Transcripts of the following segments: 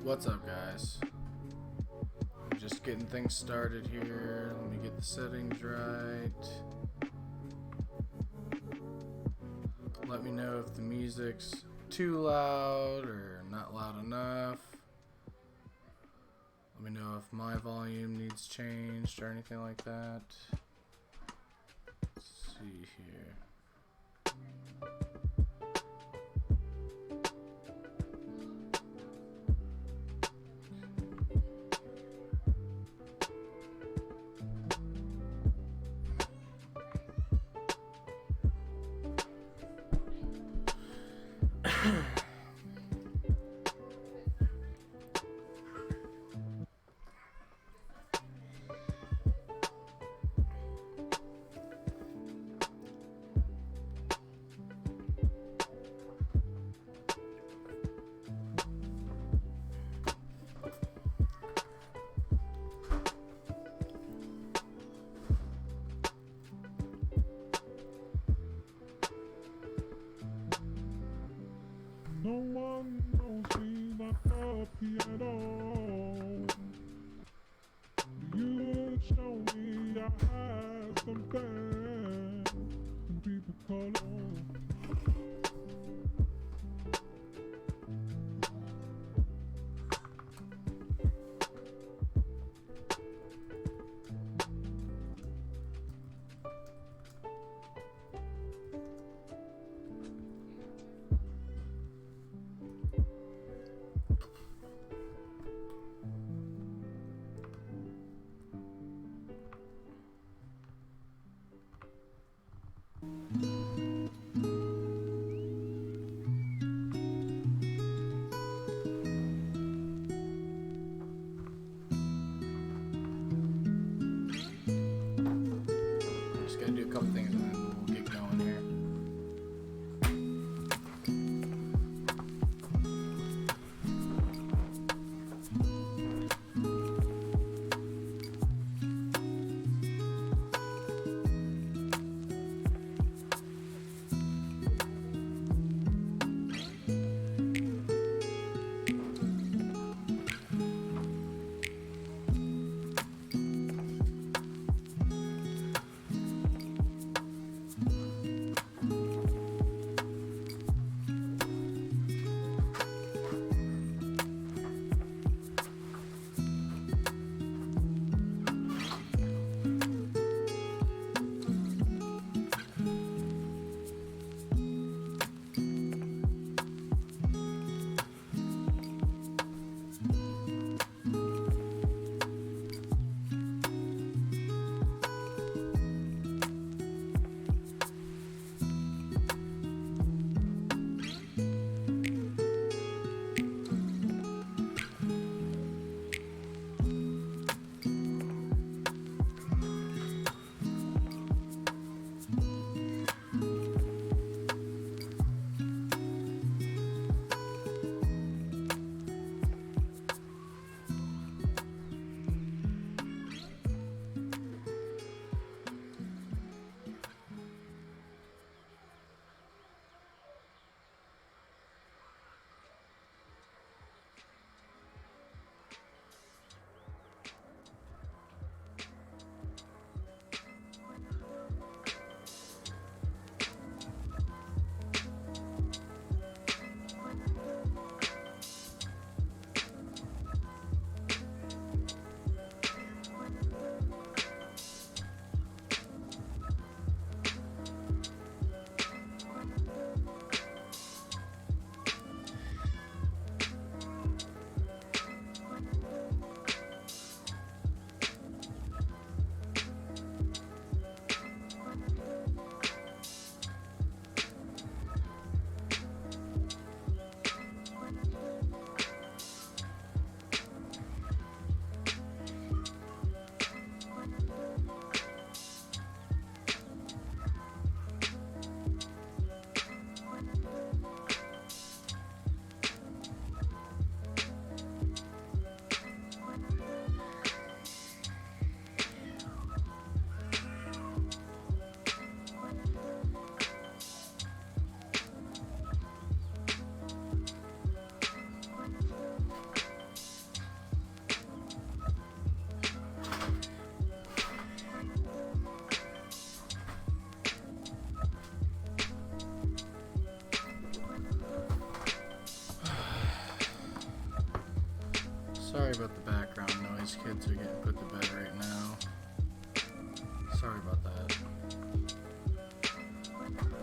What's up, guys? Just getting things started here. Let me get the settings right. Let me know if the music's too loud or not loud enough. Let me know if my volume needs changed or anything like that. Let's see here. No one knows me like the piano. You show me I had something some people call on.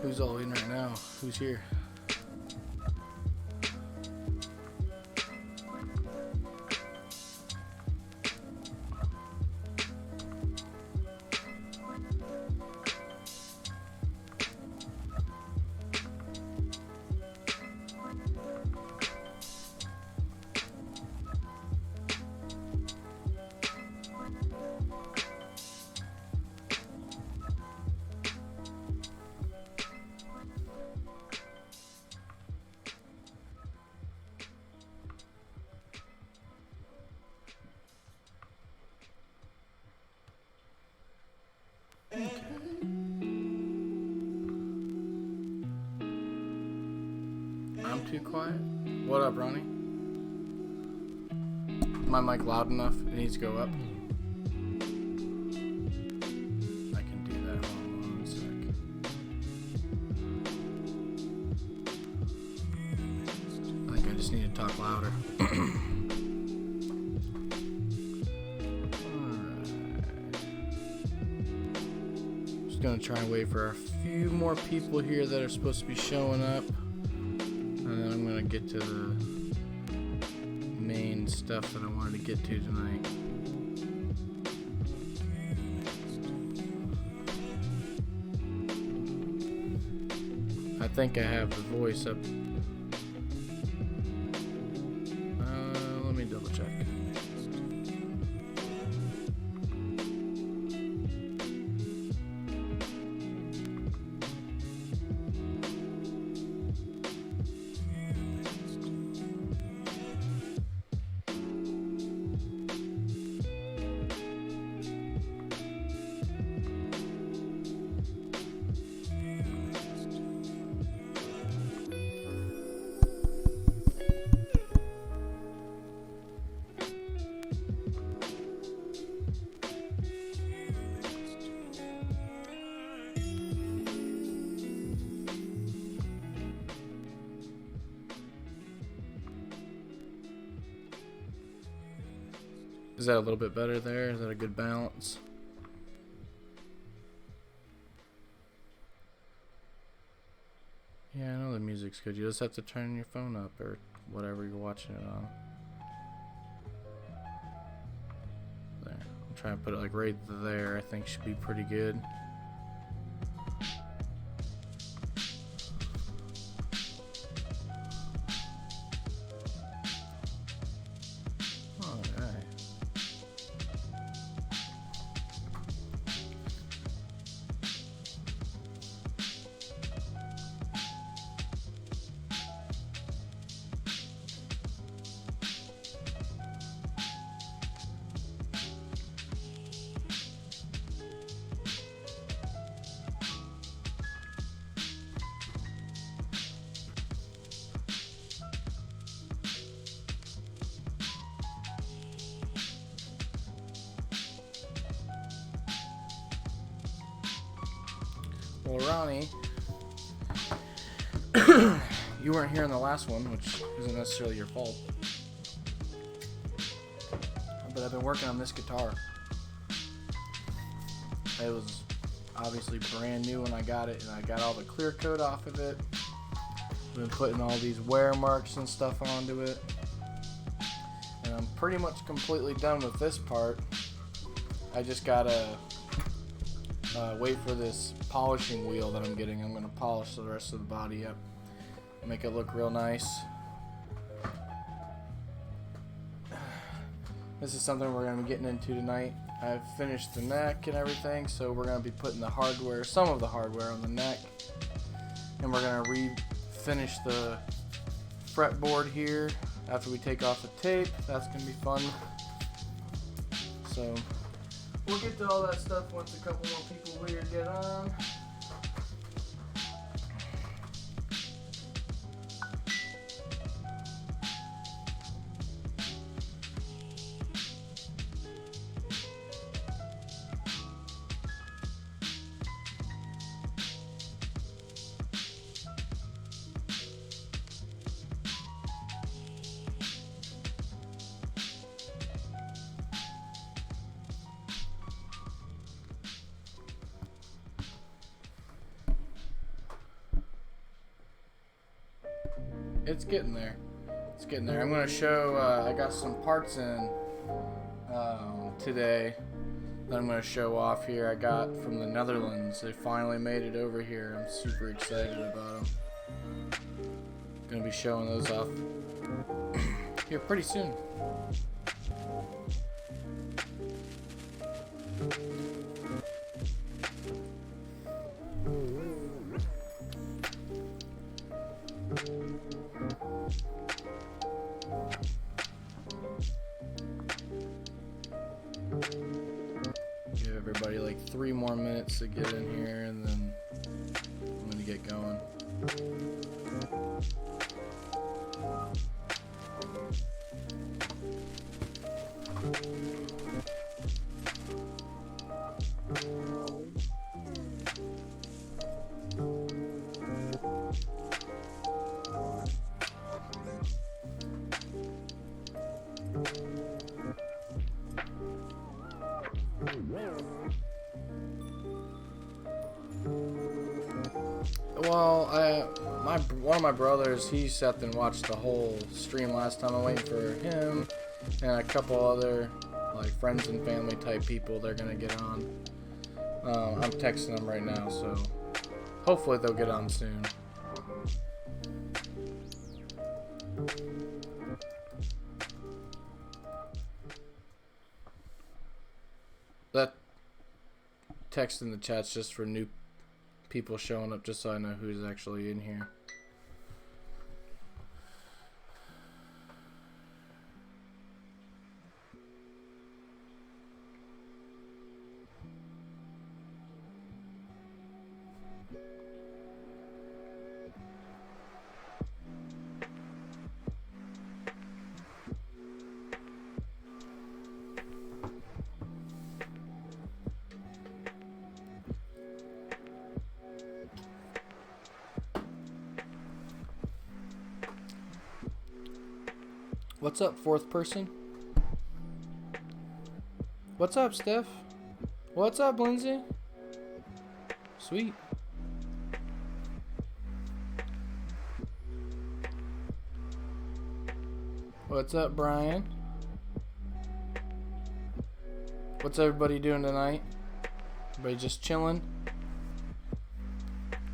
Who's all in right now? Who's here? I'm too quiet? What up, Ronnie? My mic loud enough? It needs to go up. I can do that. Hold on one sec. I think I just need to talk louder. Alright. Just gonna try and wait for a few more people here that are supposed to be showing up. And then I'm gonna get to the main stuff that I wanted to get to tonight. I think I have the voice up. Let me double check. Is that a little bit better there? Is that a good balance? Yeah, I know the music's good. You just have to turn your phone up or whatever you're watching it on. There. I'm trying to put it like right there. I think should be pretty good. Well, Ronnie, you weren't here in the last one, which isn't necessarily your fault. But I've been working on this guitar. It was obviously brand new when I got it, and I got all the clear coat off of it. I've been putting all these wear marks and stuff onto it. And I'm pretty much completely done with this part. I just gotta wait for this polishing wheel that I'm getting. I'm going to polish the rest of the body up, make it look real nice. This is something we're going to be getting into tonight. I've finished the neck and everything, so we're going to be putting the hardware, some of the hardware on the neck, and we're going to refinish the fretboard here after we take off the tape. That's going to be fun. So we'll get to all that stuff once a couple more people here get on. it's getting there. It's getting there. I'm gonna show. I got some parts in today that I'm gonna show off here. I got from the Netherlands. They finally made it over here. I'm super excited about them. Gonna be showing those off here pretty soon. Give everybody like 3 more minutes to get in here, and then I'm gonna get going. Well, one of my brothers, he sat and watched the whole stream last time. I'm waiting for him and a couple other like friends and family type people. They're gonna get on. I'm texting them right now, so hopefully they'll get on soon. That text in the chat's just for new people showing up, just so I know who's actually in here. What's up, fourth person? What's up, Steph? What's up, Lindsay? Sweet. What's up, Brian? What's everybody doing tonight? Everybody just chilling?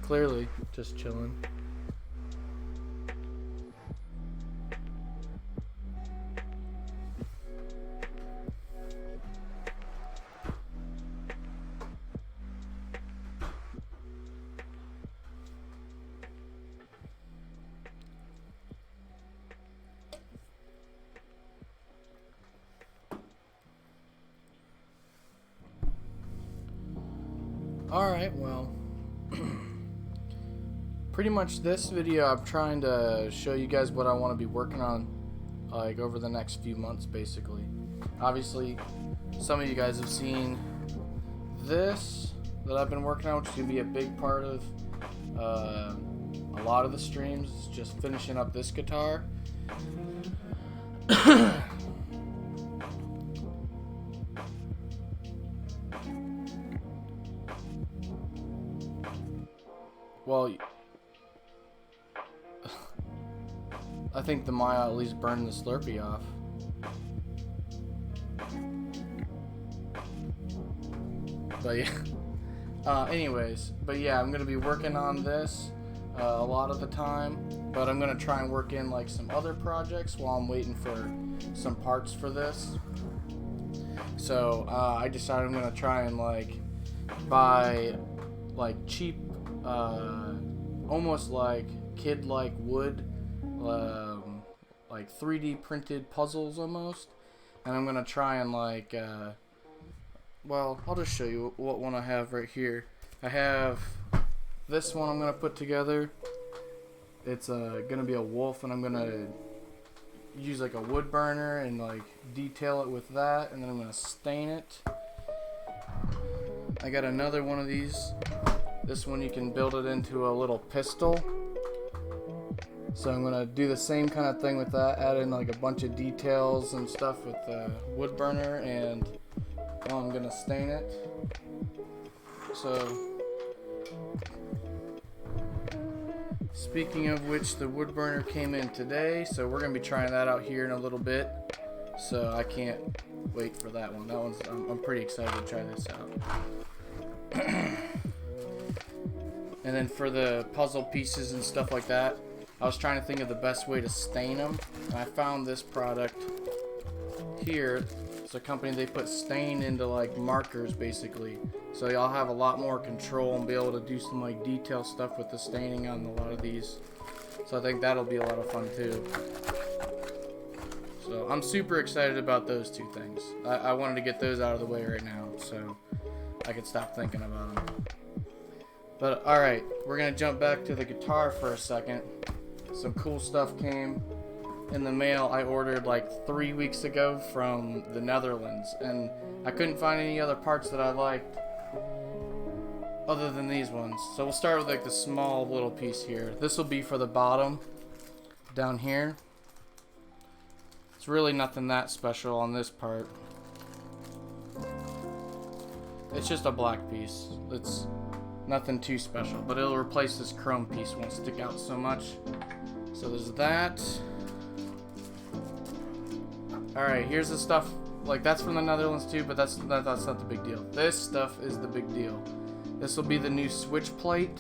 Clearly, just chilling. Alright, well, pretty much this video I'm trying to show you guys what I want to be working on like over the next few months, basically. Obviously, some of you guys have seen this that I've been working on, which is going to be a big part of a lot of the streams. It's just finishing up this guitar. Well, I think the Maya at least burned the Slurpee off. But yeah, anyways, but yeah, I'm gonna be working on this a lot of the time, but I'm gonna try and work in like some other projects while I'm waiting for some parts for this. So I decided I'm gonna try and like buy like cheap, almost like kid-like wood, like 3D printed puzzles almost, and I'm gonna try and like, well, I'll just show you what one I have right here. I have this one I'm gonna put together. It's gonna be a wolf, and I'm gonna use like a wood burner and like detail it with that, and then I'm gonna stain it. I got another one of these. This one you can build it into a little pistol. So I'm gonna do the same kind of thing with that, add in like a bunch of details and stuff with the wood burner, and well, I'm gonna stain it. So Speaking of which, the wood burner came in today, so we're gonna be trying that out here in a little bit. So I can't wait for that one. I'm pretty excited to try this out. And then for the puzzle pieces and stuff like that, I was trying to think of the best way to stain them, and I found this product here. It's a company, they put stain into like markers basically, so y'all have a lot more control and be able to do some like detail stuff with the staining on a lot of these. So I think that'll be a lot of fun too. So I'm super excited about those two things. I wanted to get those out of the way right now so I could stop thinking about them. But alright, we're gonna jump back to the guitar for a second. Some cool stuff came in the mail. I ordered like 3 weeks ago from the Netherlands, and I couldn't find any other parts that I liked other than these ones. So we'll start with like the small little piece here. This will be for the bottom down here. It's really nothing that special on this part. It's just a black piece. It's nothing too special, but it'll replace this chrome piece, won't stick out so much. So there's that. Alright, here's the stuff, like that's from the Netherlands too, but that's not the big deal. This stuff is the big deal. This will be the new switch plate.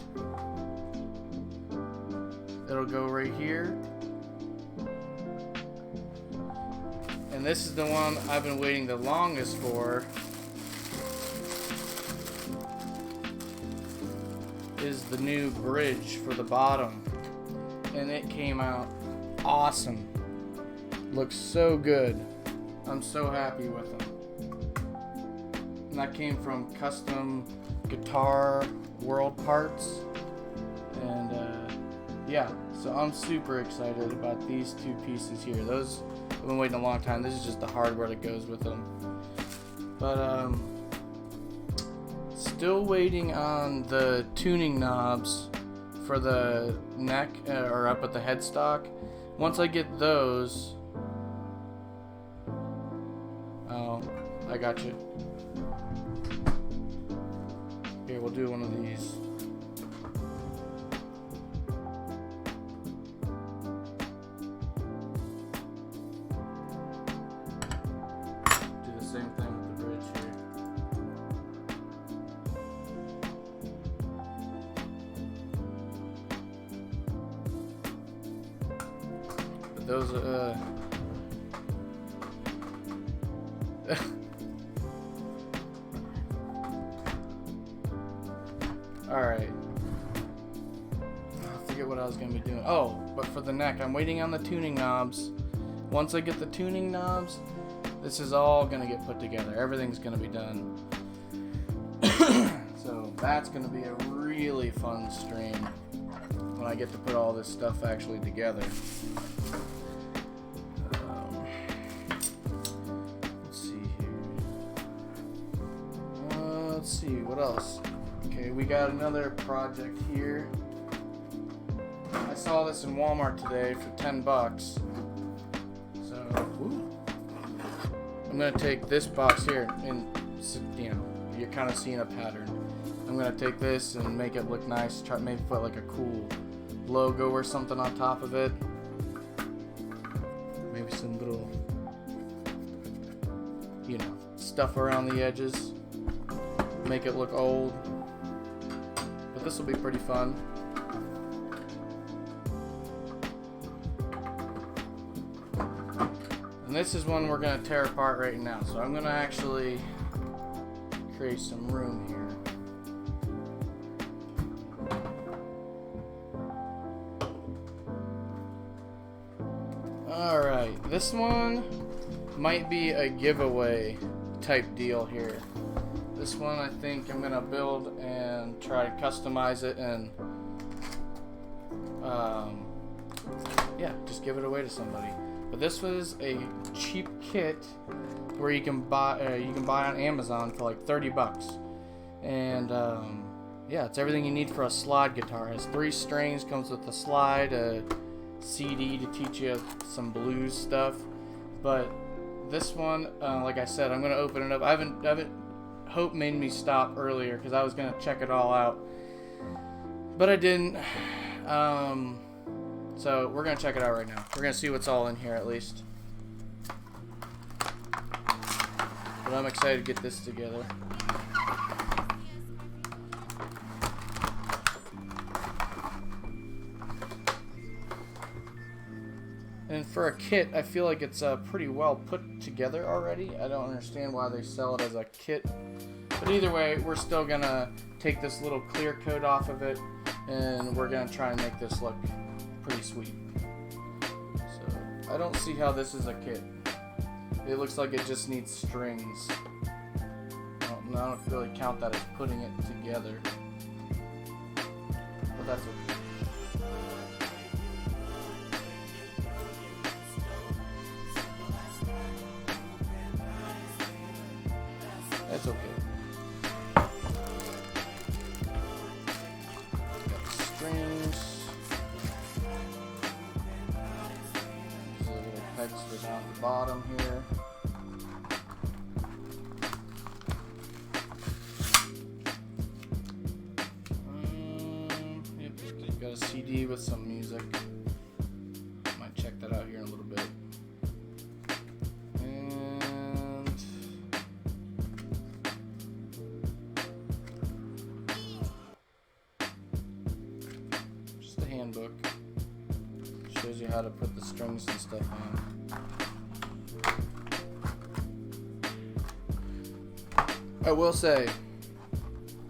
It'll go right here. And this is the one I've been waiting the longest for. Is the new bridge for the bottom. And it came out awesome. Looks so good. I'm so happy with them. And that came from Custom Guitar World Parts. And yeah, so I'm super excited about these two pieces here. Those I've been waiting a long time. This is just the hardware that goes with them. But still waiting on the tuning knobs for the neck or up at the headstock. Once I get those, oh, I got you. Here, we'll do one of these. Do the same thing with the bridge here. But those Alright. I forget what I was going to be doing. Oh, but for the neck, I'm waiting on the tuning knobs. Once I get the tuning knobs, this is all going to get put together. Everything's going to be done. So that's going to be a really fun stream when I get to put all this stuff actually together. Let's see here. Let's see, what else? Okay, we got another project here. I saw this in Walmart today for $10. So, woo. I'm gonna take this box here, and you know, you're kind of seeing a pattern. I'm gonna take this and make it look nice. Try maybe put like a cool logo or something on top of it. Maybe some little, you know, stuff around the edges. Make it look old. But this will be pretty fun. And this is one we're going to tear apart right now. So I'm going to actually create some room here. Alright, this one might be a giveaway type deal here. This one I think I'm going to build and try to customize it and yeah, just give it away to somebody. But this was a cheap kit where you can buy on Amazon for like $30. And yeah, it's everything you need for a slide guitar. It has 3 strings, comes with a slide, a CD to teach you some blues stuff. But this one, like I said, I'm gonna open it up. I haven't. Hope made me stop earlier because I was gonna check it all out, but I didn't. So we're gonna check it out right now. We're gonna see what's all in here at least. But I'm excited to get this together. And for a kit, I feel like it's pretty well put together already. I don't understand why they sell it as a kit. But either way, we're still gonna take this little clear coat off of it, and we're gonna try and make this look pretty sweet. So I don't see how this is a kit. It looks like it just needs strings. I don't really count that as putting it together. But that's okay. That's okay. Got the strings. These are little pegs for down the bottom here. Yep, got a CD with some music. Might check that out here in a little bit. Handbook shows you how to put the strings and stuff on. I will say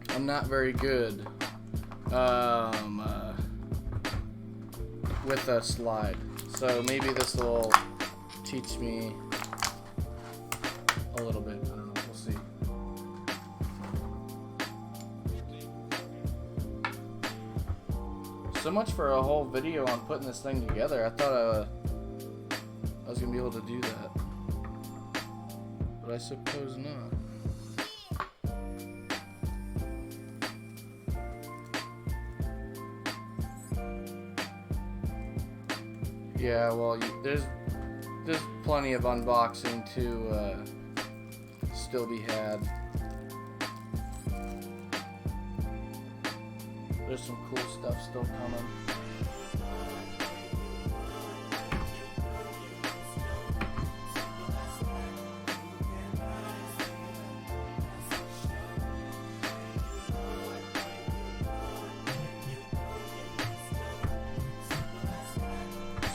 I'm not very good with a slide, so maybe this will teach me a little bit. I don't know, we'll see. So much for a whole video on putting this thing together. I thought I was gonna be able to do that, but I suppose not. Yeah, well, there's plenty of unboxing to still be had. There's some cool stuff still coming.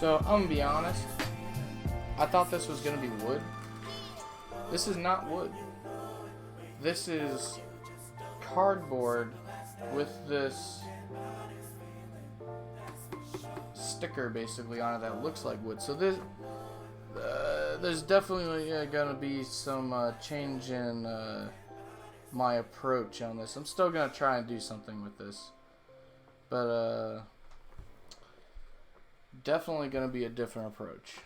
So, I'm gonna be honest. I thought this was gonna be wood. This is not wood. This is cardboard with this sticker basically on it that looks like wood. So this, there's definitely gonna be some change in my approach on this. I'm still gonna try and do something with this, but definitely gonna be a different approach.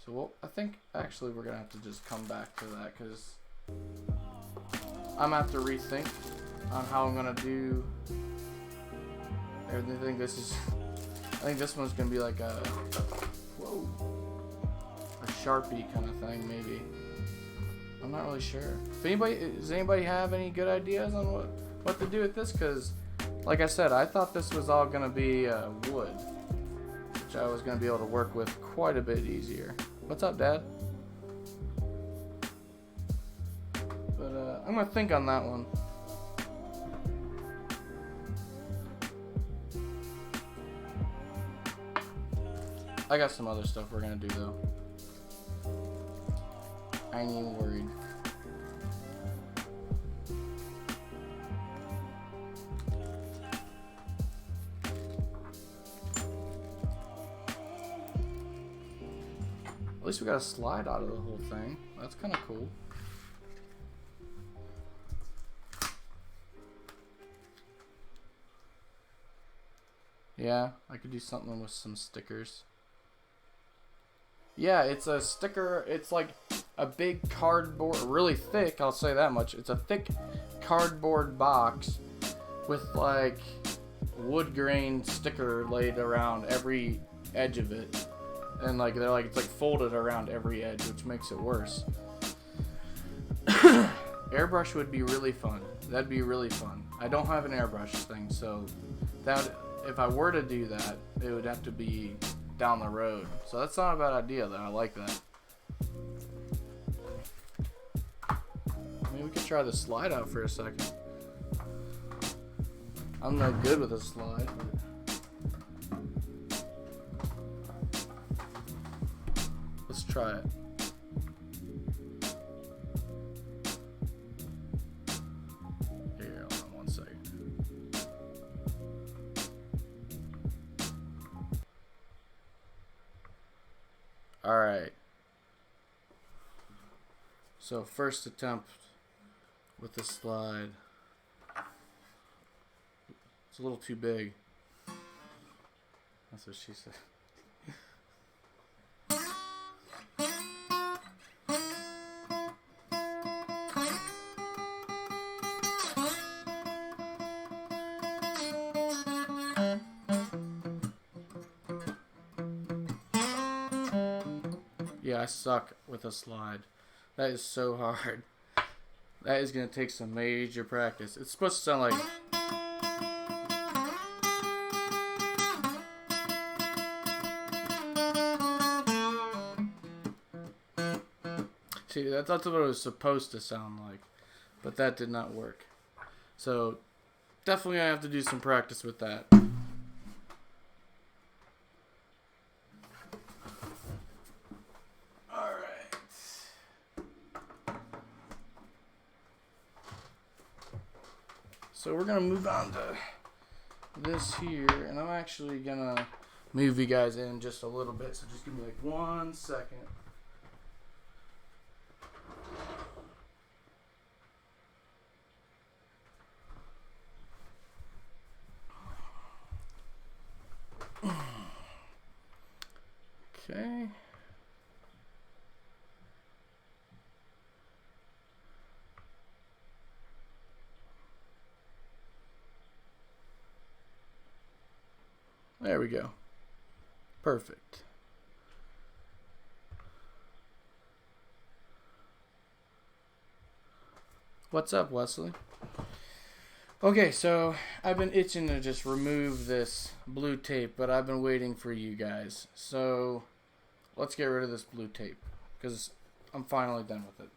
So I think actually we're gonna have to just come back to that because I'm gonna have to rethink on how I'm gonna do everything. I think this one's gonna be like a Sharpie kind of thing, maybe. I'm not really sure. Does anybody have any good ideas on what to do with this? Because, like I said, I thought this was all gonna be wood, which I was gonna be able to work with quite a bit easier. What's up, Dad? But I'm gonna think on that one. I got some other stuff we're gonna do though. I ain't even worried. At least we got a slide out of the whole thing. That's kind of cool. Yeah, I could do something with some stickers. Yeah, it's a sticker. It's like a big cardboard, really thick, I'll say that much. It's a thick cardboard box with like wood grain sticker laid around every edge of it. And like it's like folded around every edge, which makes it worse. Airbrush would be really fun. That'd be really fun. I don't have an airbrush thing, so that if I were to do that, it would have to be down the road. So that's not a bad idea though. I like that. I mean, we could try the slide out for a second. I'm not good with a slide. Let's try it. Here, hold on one second. Alright. So first attempt with the slide. It's a little too big. That's what she said. Yeah, I suck with a slide. That is so hard. That is going to take some major practice. It's supposed to sound like... See, that's what it was supposed to sound like. But that did not work. So, definitely I have to do some practice with that. So we're going to move on to this here, and I'm actually going to move you guys in just a little bit, so just give me like 1 second. Okay. There we go. Perfect. What's up, Wesley? Okay, so I've been itching to just remove this blue tape, but I've been waiting for you guys. So let's get rid of this blue tape because I'm finally done with it.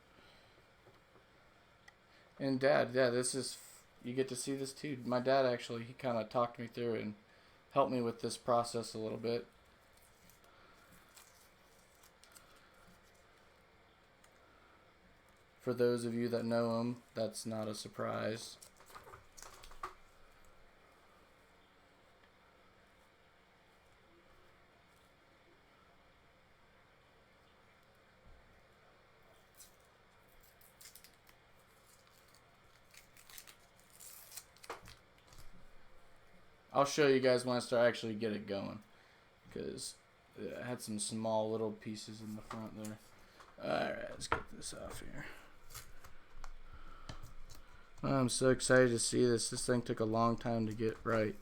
And Dad, yeah, this is, you get to see this too. My dad actually, he kind of talked me through it and helped me with this process a little bit. For those of you that know him, that's not a surprise. I'll show you guys when I start actually get it going, because I had some small little pieces in the front there. Alright, let's get this off here. I'm so excited to see this. This thing took a long time to get right.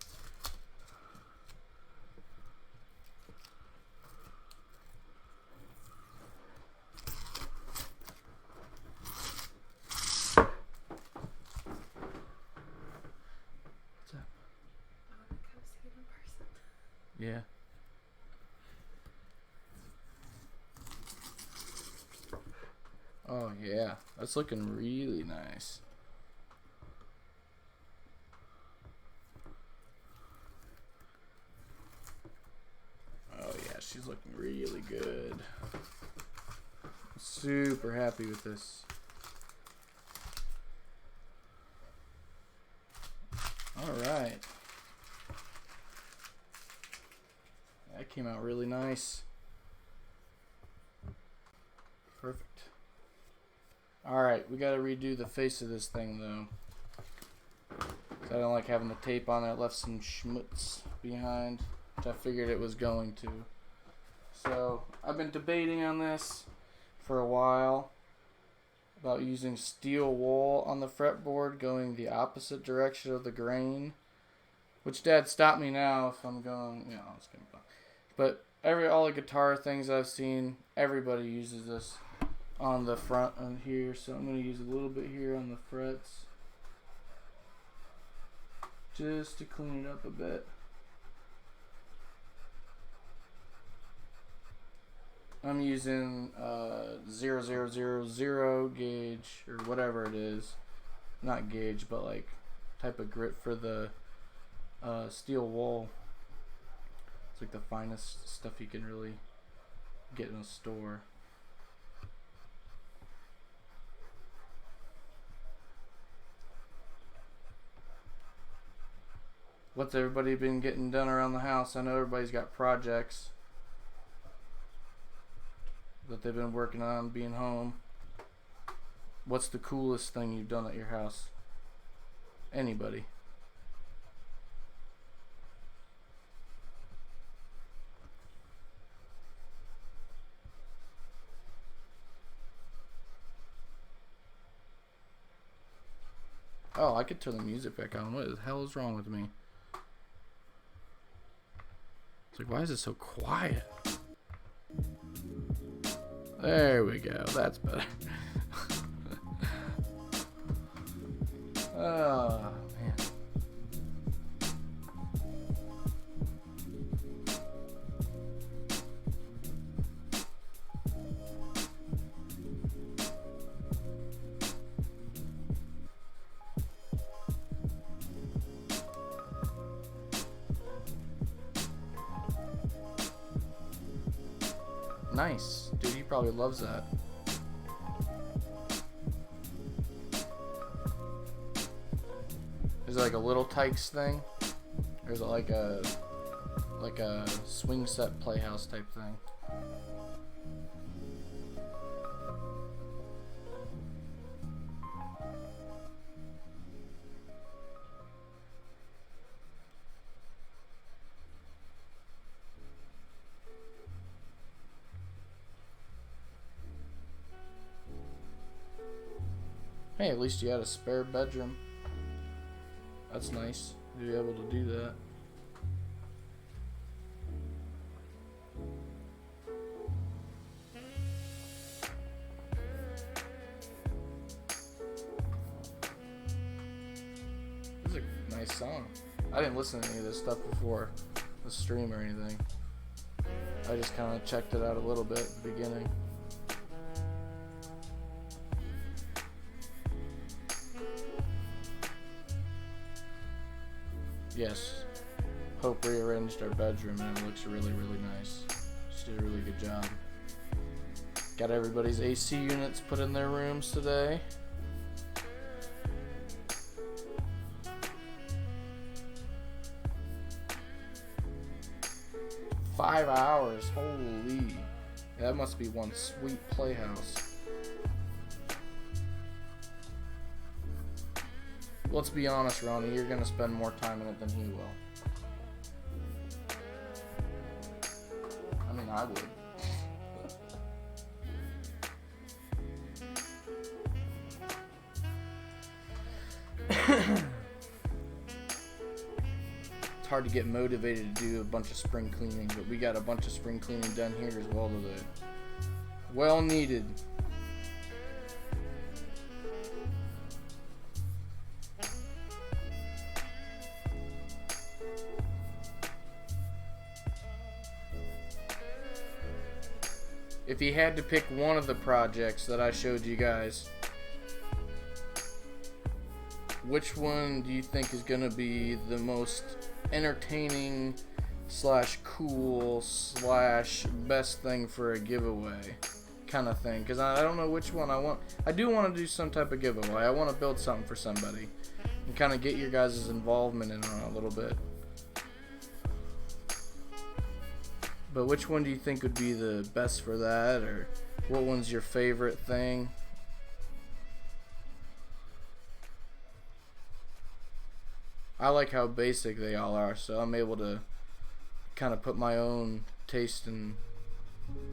Yeah. Oh yeah, that's looking really nice. Oh yeah, she's looking really good. Super happy with this. All right. That came out really nice. Perfect. Alright, we gotta redo the face of this thing though. I don't like having the tape on there. It left some schmutz behind, which I figured it was going to. So, I've been debating on this for a while about using steel wool on the fretboard going the opposite direction of the grain. Which, Dad, stop me now if I'm going, you know, I was going to go. But all the guitar things I've seen, everybody uses this on the front and here. So I'm going to use a little bit here on the frets, just to clean it up a bit. I'm using 0000 gauge or whatever it is. Not gauge, but like type of grit for the steel wool. It's like the finest stuff you can really get in a store. What's everybody been getting done around the house? I know everybody's got projects that they've been working on being home. What's the coolest thing you've done at your house? Anybody? Oh, I could turn the music back on. What the hell is wrong with me? It's like, why is it so quiet? There we go. That's better. Oh, man. Nice. Dude, he probably loves that. Is it like a Little Tykes thing? Or is it like a swing set playhouse type thing? Hey, at least you had a spare bedroom. That's nice to be able to do that. This is a nice song. I didn't listen to any of this stuff before the stream or anything. I just kind of checked it out a little bit at the beginning. Yes, Hope rearranged our bedroom and it looks really, really nice. She did a really good job. Got everybody's AC units put in their rooms today. Five hours, holy. That must be one sweet playhouse. Let's be honest, Ronnie, you're gonna spend more time in it than he will. I mean, I would. It's hard to get motivated to do a bunch of spring cleaning, but we got a bunch of spring cleaning done here as well today. Well needed. If you had to pick one of the projects that I showed you guys, which one do you think is going to be the most entertaining / cool / best thing for a giveaway kind of thing? Because I don't know which one I want. I do want to do some type of giveaway. I want to build something for somebody and kind of get your guys' involvement in on it a little bit. But which one do you think would be the best for that, or what one's your favorite thing? I like how basic they all are, so I'm able to kind of put my own taste and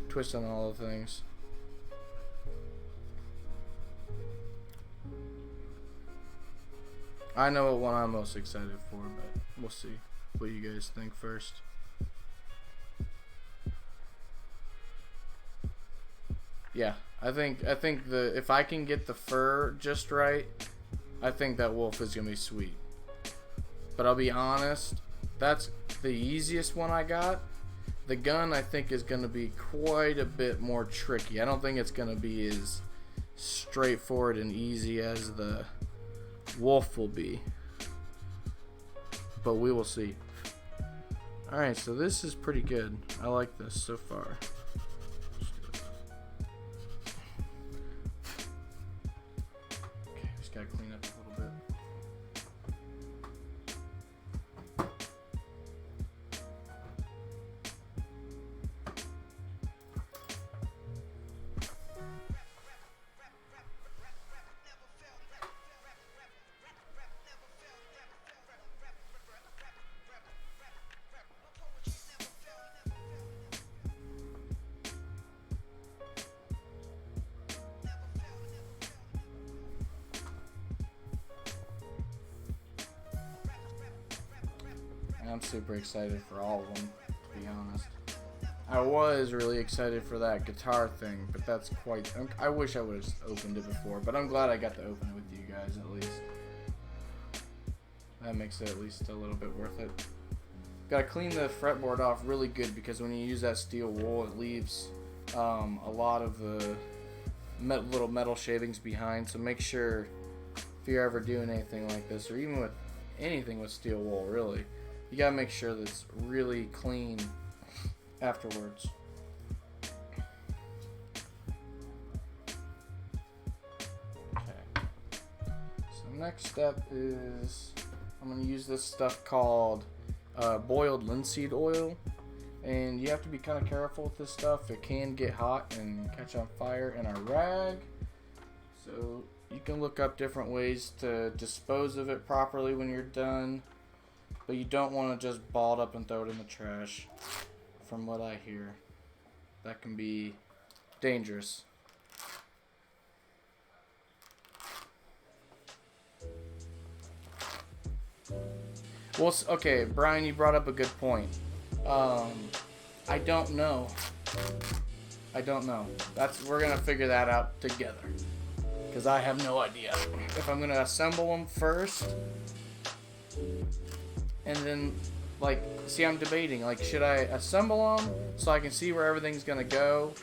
twist on all the things. I know what one I'm most excited for, but we'll see what you guys think first. Yeah, I think if I can get the fur just right, I think that wolf is gonna be sweet. But I'll be honest, that's the easiest one I got. The gun, I think, is going to be quite a bit more tricky. I don't think it's going to be as straightforward and easy as the Wolf will be. But we will see. Alright, so this is pretty good. I like this so far. Okay, just gotta clean up a little bit. I'm super excited for all of them, to be honest. I was really excited for that guitar thing, but that's quite... I wish I would have opened it before, but I'm glad I got to open it with you guys at least. That makes it at least a little bit worth it. Gotta clean the fretboard off really good, because when you use that steel wool, it leaves a lot of the little metal shavings behind, so make sure if you're ever doing anything like this, or even with anything with steel wool, really, you gotta make sure that it's really clean afterwards. Okay. So next step is I'm gonna use this stuff called boiled linseed oil, and you have to be kind of careful with this stuff. It can get hot and catch on fire in a rag, so you can look up different ways to dispose of it properly when you're done. But you don't want to just ball it up and throw it in the trash, from what I hear. That can be dangerous. Well, okay, Brian, you brought up a good point. I don't know. We're gonna figure that out together, because I have no idea if I'm gonna assemble them first. And then, like, see, I'm debating, like, should I assemble them so I can see where everything's gonna go?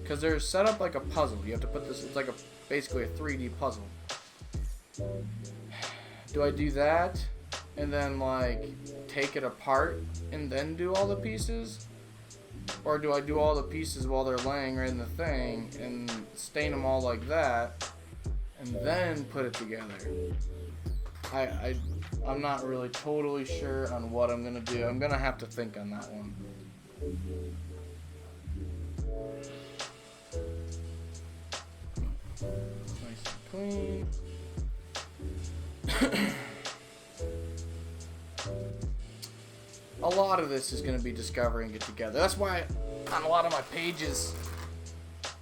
Because they're set up like a puzzle. You have to put this, it's like basically a 3D puzzle. Do I do that and then, like, take it apart and then do all the pieces? Or do I do all the pieces while they're laying right in the thing and stain them all like that and then put it together? I'm not really totally sure on what I'm gonna do. I'm gonna have to think on that one. Nice and clean. A lot of this is gonna be discovering it together. That's why on a lot of my pages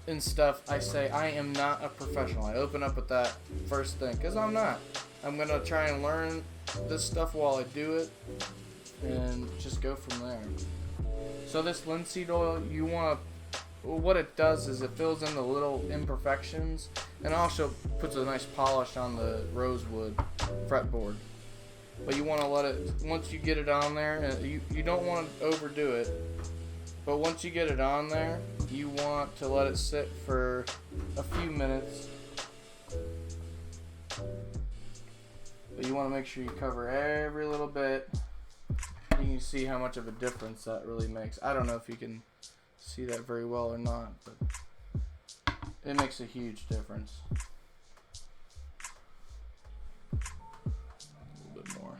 and stuff, I say I am not a professional. I open up with that first thing, because I'm not. I'm gonna try and learn this stuff while I do it, and just go from there. So this linseed oil, what it does is it fills in the little imperfections, and also puts a nice polish on the rosewood fretboard. But you want to let it, once you get it on there, you don't want to overdo it, but once you get it on there, you want to let it sit for a few minutes. But you want to make sure you cover every little bit. You can see how much of a difference that really makes. I don't know if you can see that very well or not, but it makes a huge difference. A little bit more.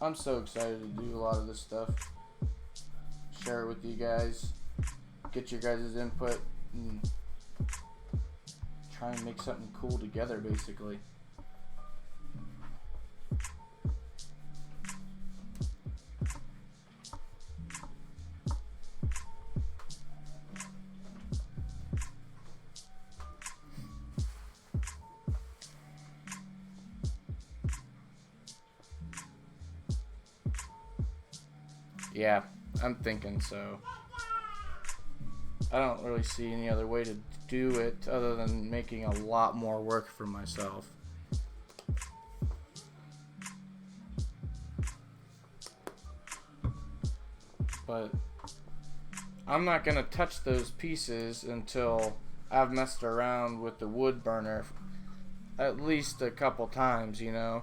I'm so excited to do a lot of this stuff. Share it with you guys. Get your guys' input and try and make something cool together, basically. Yeah, I'm thinking so. I don't really see any other way to do it other than making a lot more work for myself. but I'm not gonna touch those pieces until I've messed around with the wood burner at least a couple times, you know,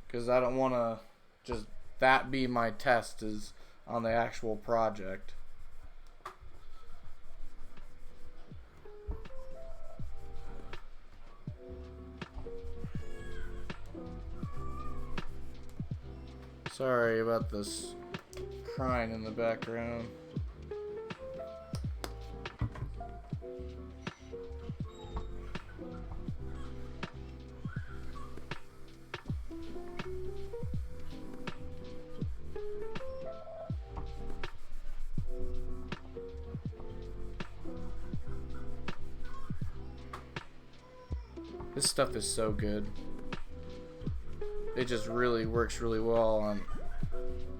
because I don't want to just that be my test is on the actual project. Sorry about this crying in the background. This stuff is so good. It just really works really well on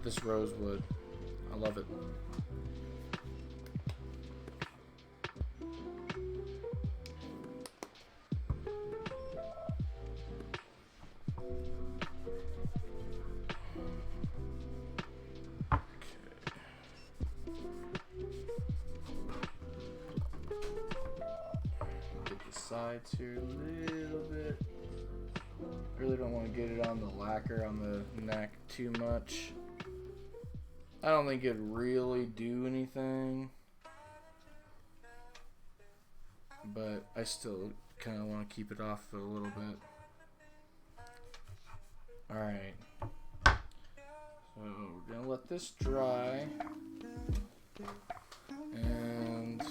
this rosewood. I love it. Sides here a little bit. Really don't want to get it on the lacquer on the neck too much. I don't think it'd really do anything, but I still kind of want to keep it off for a little bit. Alright, so we're gonna let this dry, and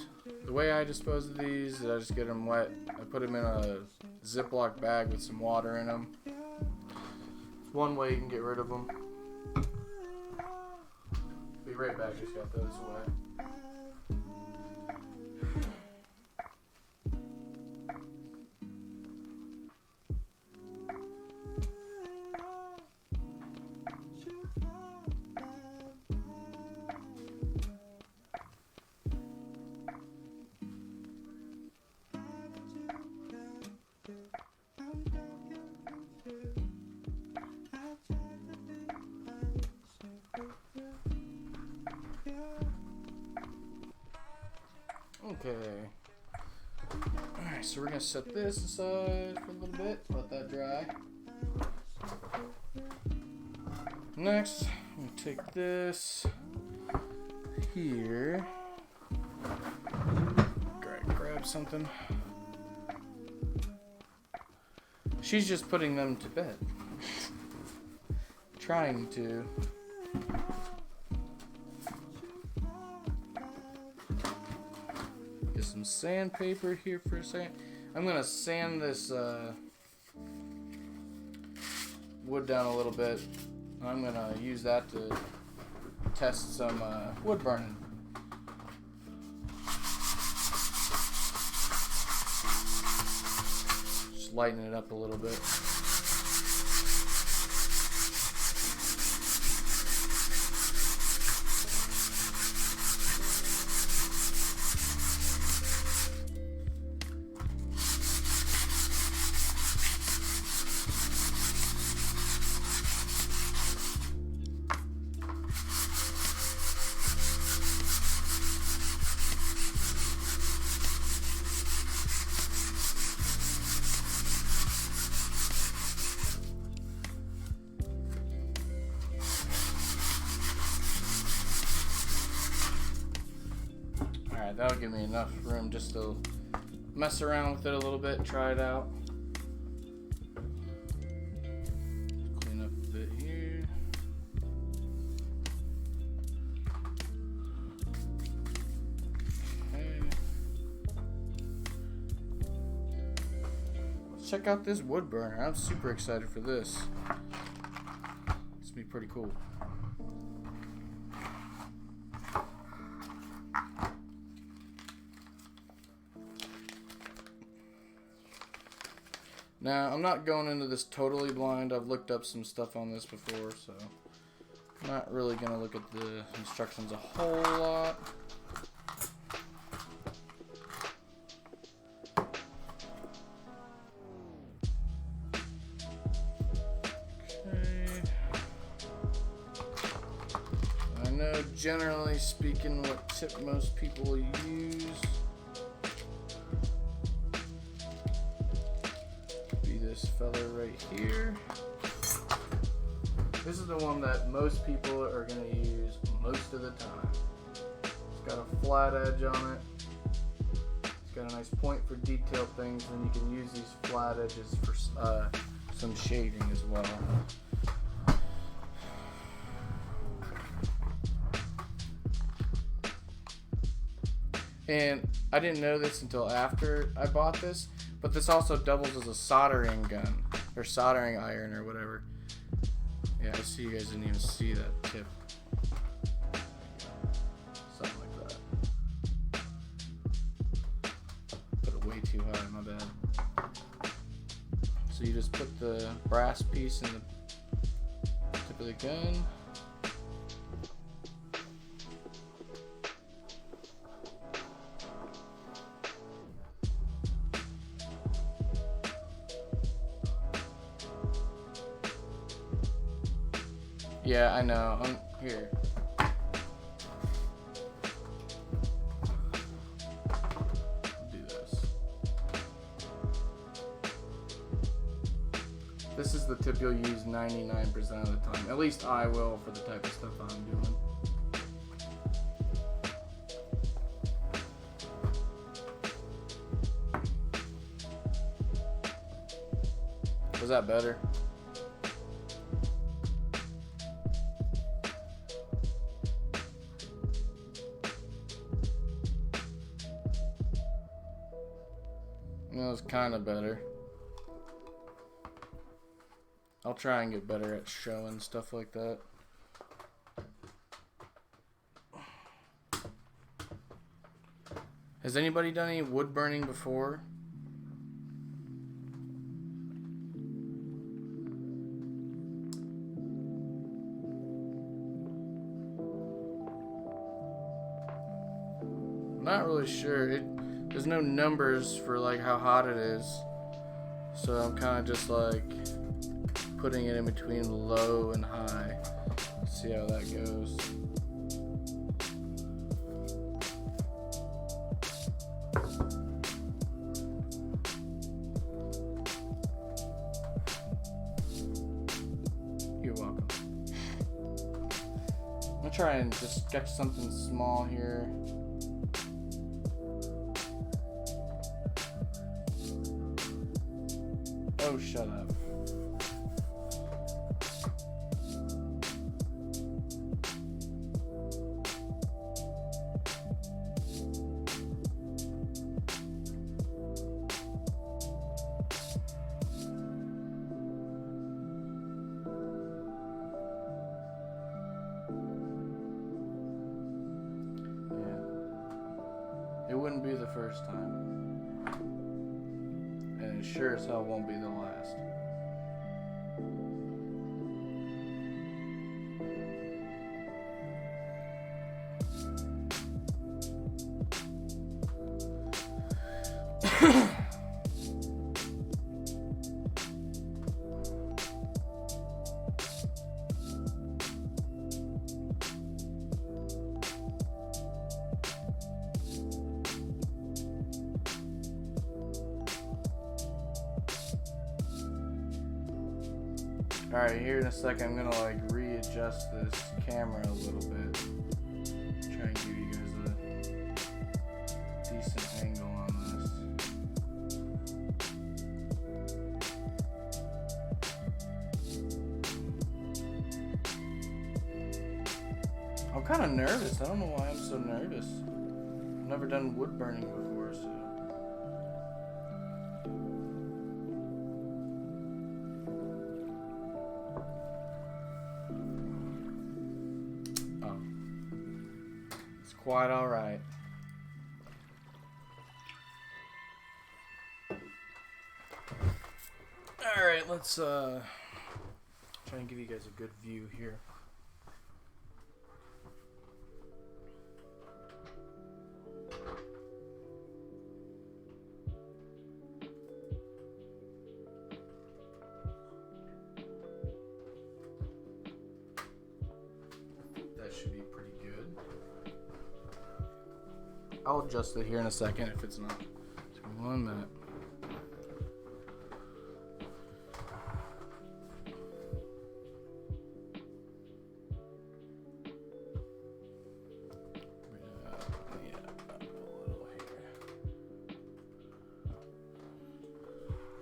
the way I dispose of these is I just get them wet. I put them in a Ziploc bag with some water in them. One way you can get rid of them. Be right back, just got those away. Okay. Alright, so we're gonna set this aside for a little bit, let that dry. Next, I'm gonna take this here. Grab something. She's just putting them to bed. Trying to. Some sandpaper here for a second. I'm gonna sand this wood down a little bit. I'm gonna use that to test some wood burning. Just lighten it up a little bit. Alright, that'll give me enough room just to mess around with it a little bit, try it out. Clean up a bit here. Okay. Let's check out this wood burner. I'm super excited for this. It's gonna be pretty cool. Now, I'm not going into this totally blind. I've looked up some stuff on this before, so I'm not really going to look at the instructions a whole lot. Okay. I know know, generally speaking, what tip most people use. Be this fella right here. This is the one that most people are going to use most of the time. It's got a flat edge on it. It's got a nice point for detailed things, and you can use these flat edges for some shading as well. And I didn't know this until after I bought this, but this also doubles as a soldering gun, or soldering iron, or whatever. Yeah, I see you guys didn't even see that tip. Something like that. Put it way too high, my bad. So you just put the brass piece in the tip of the gun. Yeah, I know. Here. Do this. This is the tip you'll use 99% of the time. At least I will for the type of stuff I'm doing. Was that better? That was kind of better. I'll try and get better at showing stuff like that. Has anybody done any wood burning before? Not really sure. There's no numbers for like how hot it is, so I'm kind of just like putting it in between low and high. See how that goes. You're welcome. I'm gonna try and just sketch something small here. Oh, shut up. Yeah. It wouldn't be the first time. And it sure as hell won't be the last. Alright, here in a second I'm gonna like readjust this camera a little bit. Try and give you guys a decent angle on this. I'm kind of nervous. I don't know why I'm so nervous. I've never done wood burning before, so. Quite all right. All right, let's try and give you guys a good view here. That should be pretty good. I'll adjust it here in a second if it's not. Just 1 minute.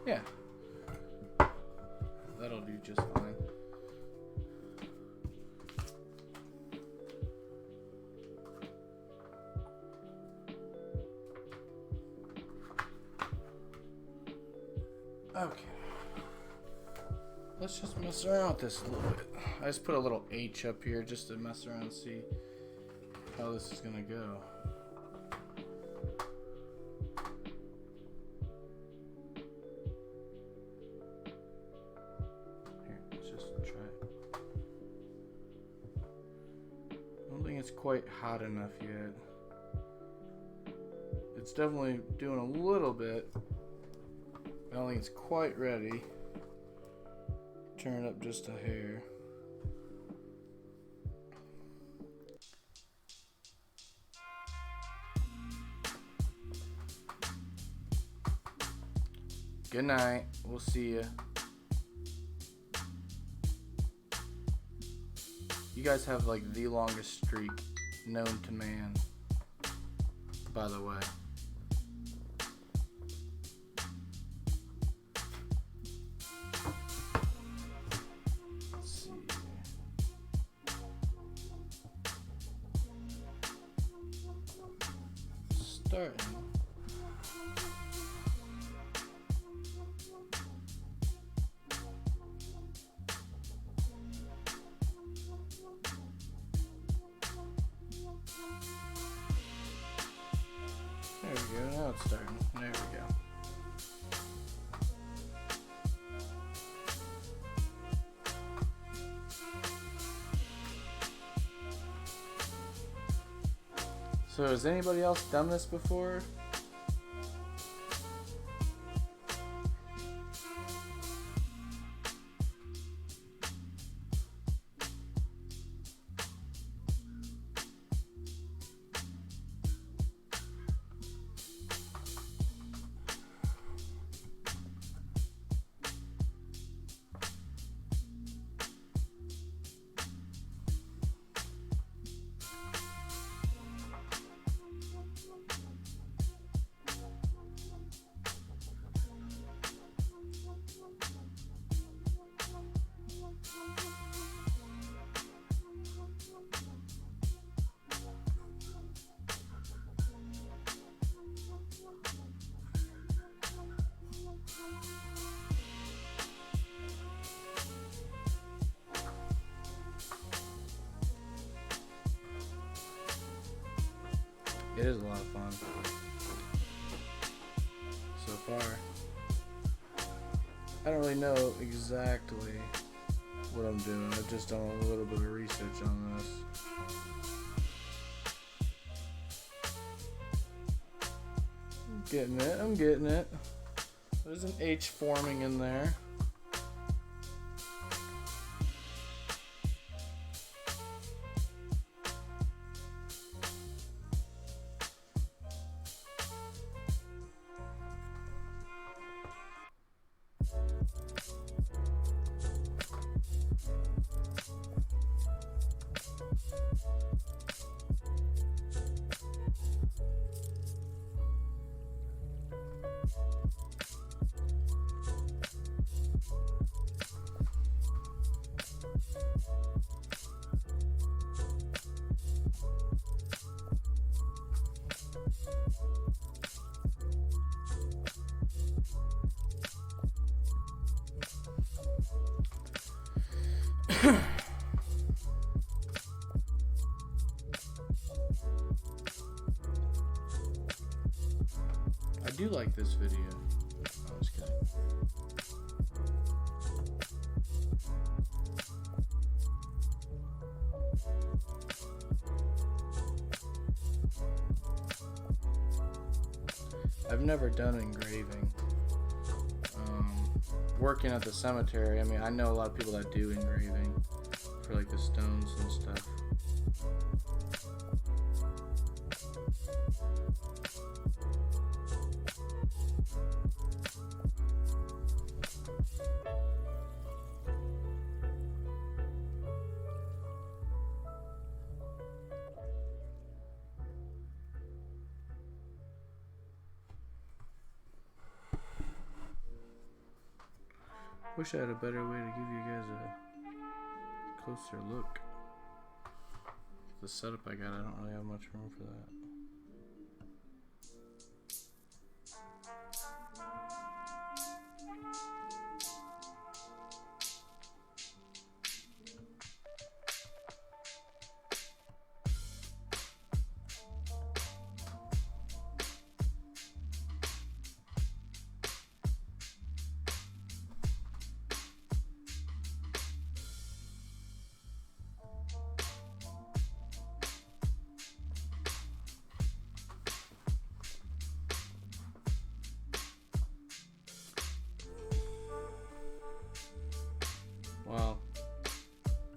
Yeah, that'll do just fine. Okay, let's just mess around with this a little bit. I just put a little H up here just to mess around and see how this is gonna go. It's quite hot enough yet. It's definitely doing a little bit. I don't think it's quite ready. Turn it up just a hair. Good night. We'll see ya. You guys have like the longest streak known to man, by the way. Let's see. Starting. There we go, now it's starting. There we go. So has anybody else done this before? It is a lot of fun so far. I don't really know exactly what I'm doing. I've just done a little bit of research on this. I'm getting it. There's an H forming in there. I do like this video. I'm just kidding. I've never done engraving. Working at the cemetery, I mean, I know a lot of people that do engraving for like the stones and stuff. Wish I had a better way to give you guys a closer look. The setup I got, I don't really have much room for that. Well,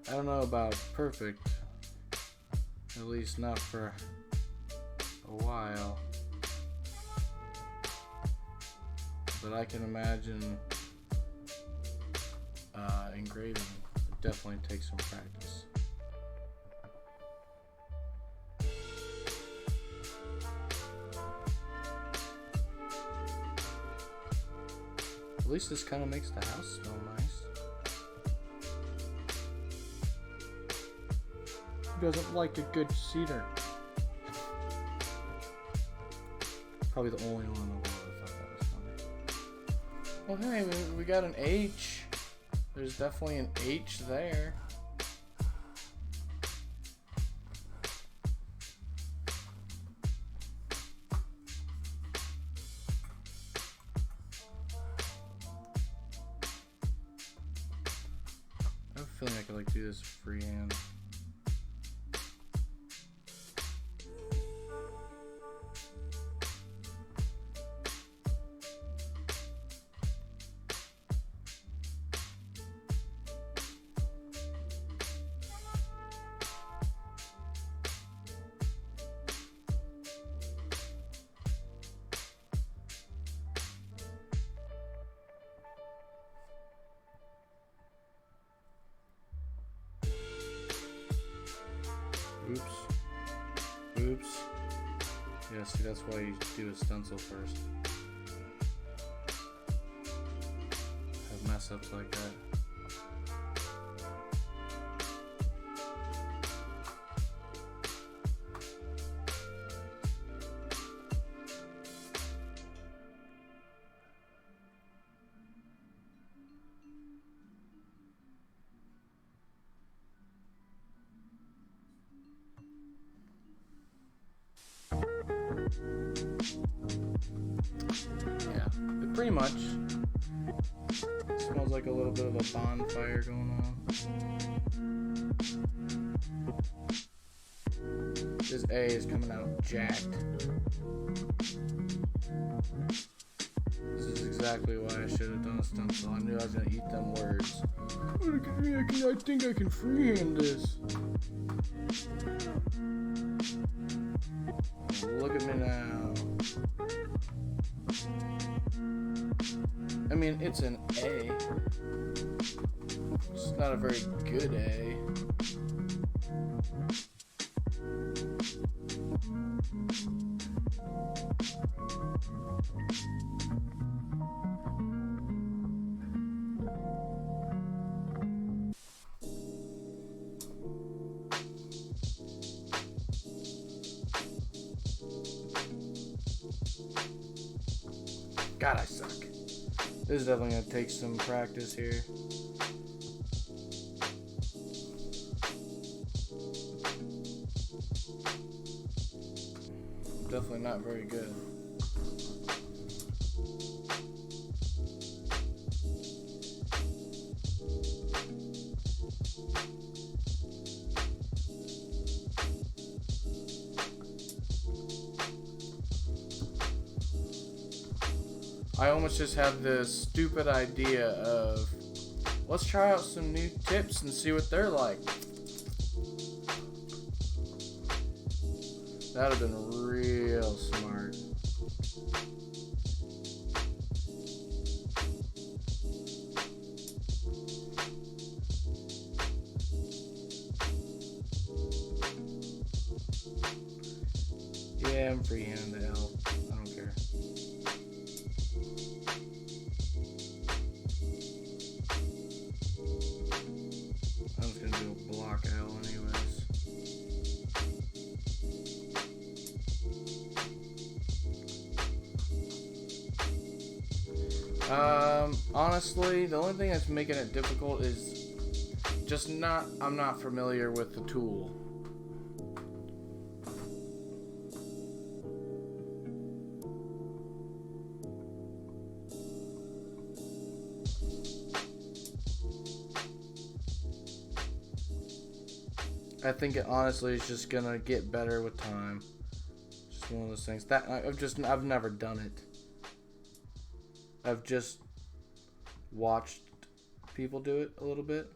I don't know about perfect, at least not for a while, but I can imagine engraving would definitely take some practice. At least this kind of makes the house smell nice. Who doesn't like a good cedar? Probably the only one in the world that thought that was funny. Well, hey, we got an H. There's definitely an H there. I have a feeling I could do this freehand. Oops. Yeah, see, that's why you do a stencil first. Have mess ups like that. Yeah, it pretty much smells like a little bit of a bonfire going on. This A is coming out jacked. This is exactly why I should have done a stencil. I knew I was gonna eat them words. I think I can freehand this. Look at me now. I mean, it's an A. It's not a very good A. God, I suck. This is definitely gonna take some practice here. Definitely not very good. I almost just have this stupid idea of, let's try out some new tips and see what they're like. That would have been real real smart. Yeah, I'm freehand the L. I don't care. I'm just gonna do a block L anyways. Honestly, the only thing that's making it difficult is just I'm not familiar with the tool. I think it honestly is just gonna get better with time. Just one of those things that I've never done it. I've just watched people do it a little bit.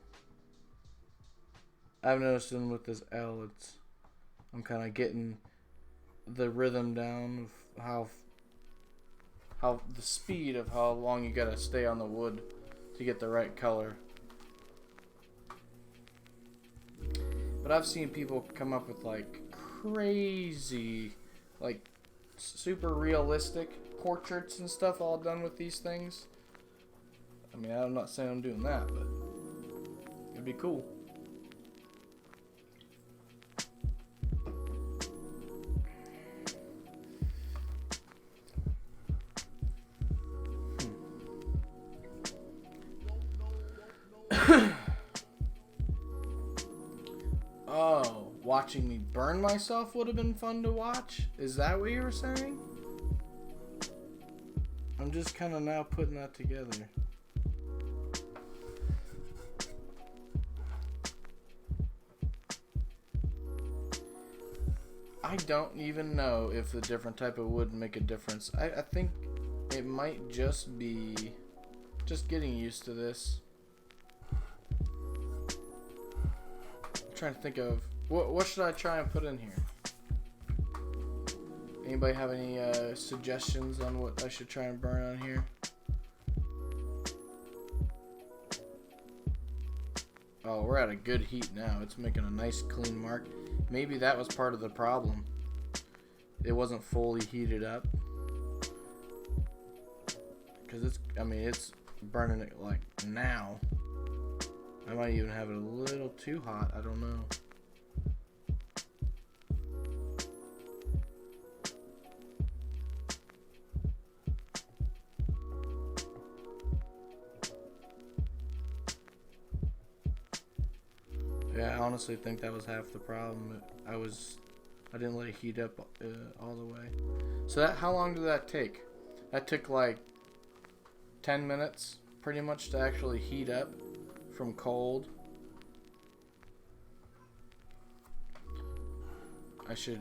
I've noticed with this L, I'm kind of getting the rhythm down of how the speed of how long you gotta stay on the wood to get the right color. But I've seen people come up with like crazy, like super realistic portraits and stuff all done with these things. I mean, I'm not saying I'm doing that, but it'd be cool. Oh, watching me burn myself would have been fun to watch? Is that what you were saying? I'm just kind of now putting that together. I don't even know if the different type of wood make a difference. I think it might just be just getting used to this. I'm trying to think of what should I try and put in here. Anybody have any suggestions on what I should try and burn on here? Oh, we're at a good heat now. It's making a nice clean mark. Maybe that was part of the problem. It wasn't fully heated up. Because it's burning it like now. I might even have it a little too hot. I don't know. Yeah, I honestly think that was half the problem. I didn't let it heat up all the way. So how long did that take? That took like 10 minutes pretty much to actually heat up from cold. I should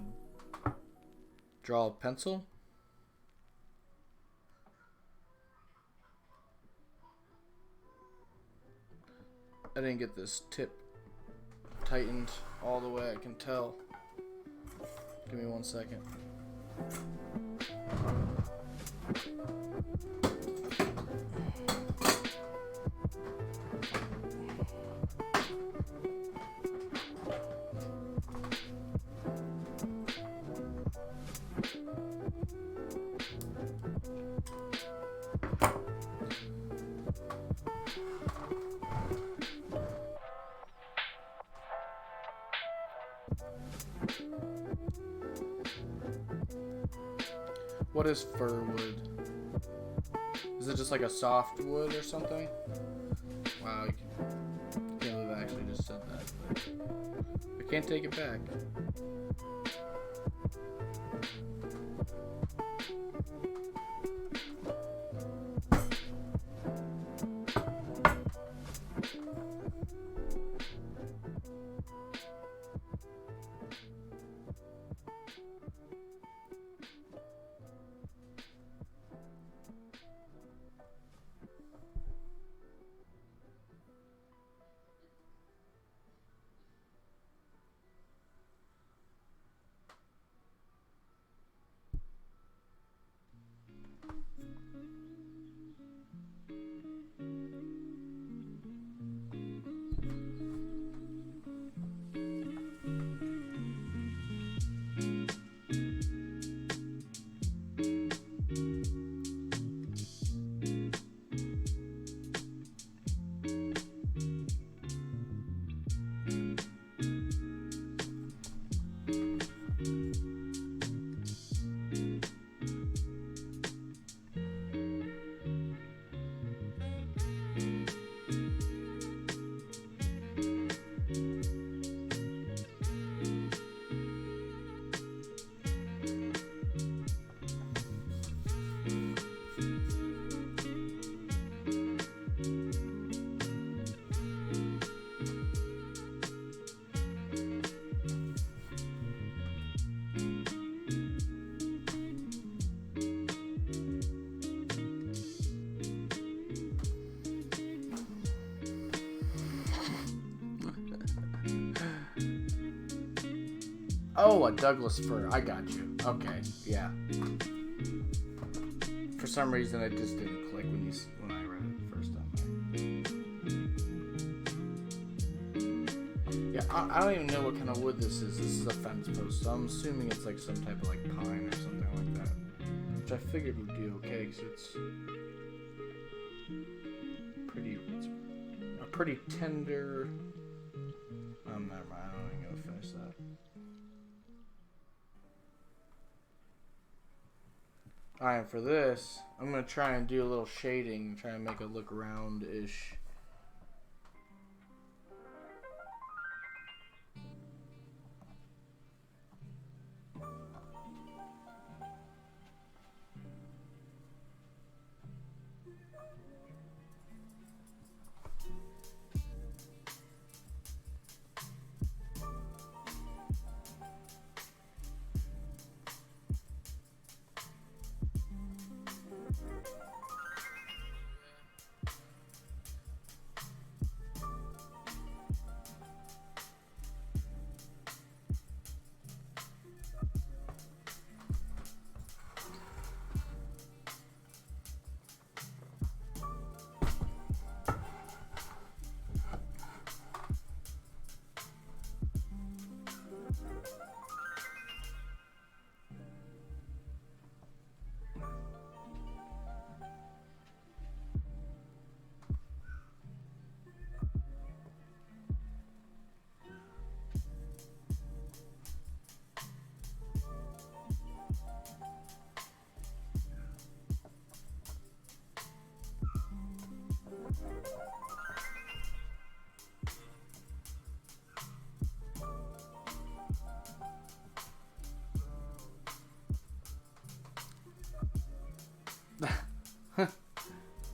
draw a pencil. I didn't get this tip tightened all the way, I can tell. Give me 1 second. What is fir wood? Is it just like a soft wood or something? Wow, I can't believe I actually just said that. But I can't take it back. Oh, a Douglas fir. I got you. Okay, yeah. For some reason, it just didn't click when I read it the first time. Yeah, I don't even know what kind of wood this is. This is a fence post, so I'm assuming it's like some type of like pine or something like that. Which I figured would do okay, because it's a pretty tender. Never mind. I don't even gonna finish that. Alright, for this, I'm gonna try and do a little shading, try and make it look round-ish.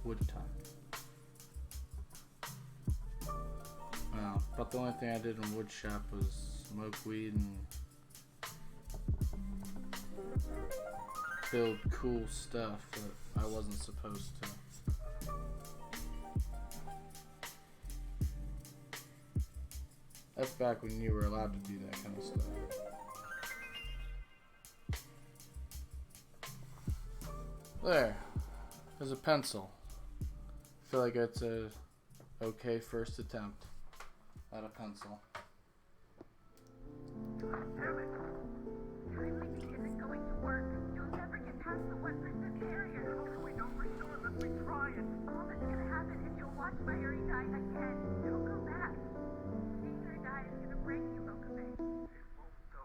Wood talk. Well, but the only thing I did in wood shop was smoke weed and build cool stuff that I wasn't supposed to. That's back when you were allowed to do that kind of stuff. There. There's a pencil. I feel like it's a okay first attempt at a pencil. Damn it. Time isn't going to work. You'll never get past the 1% barrier. How can we know for sure unless we try it? All that's gonna happen is you'll watch my Uri die again. Don't go back. Seeing her die is gonna break you, Okabe. It won't go.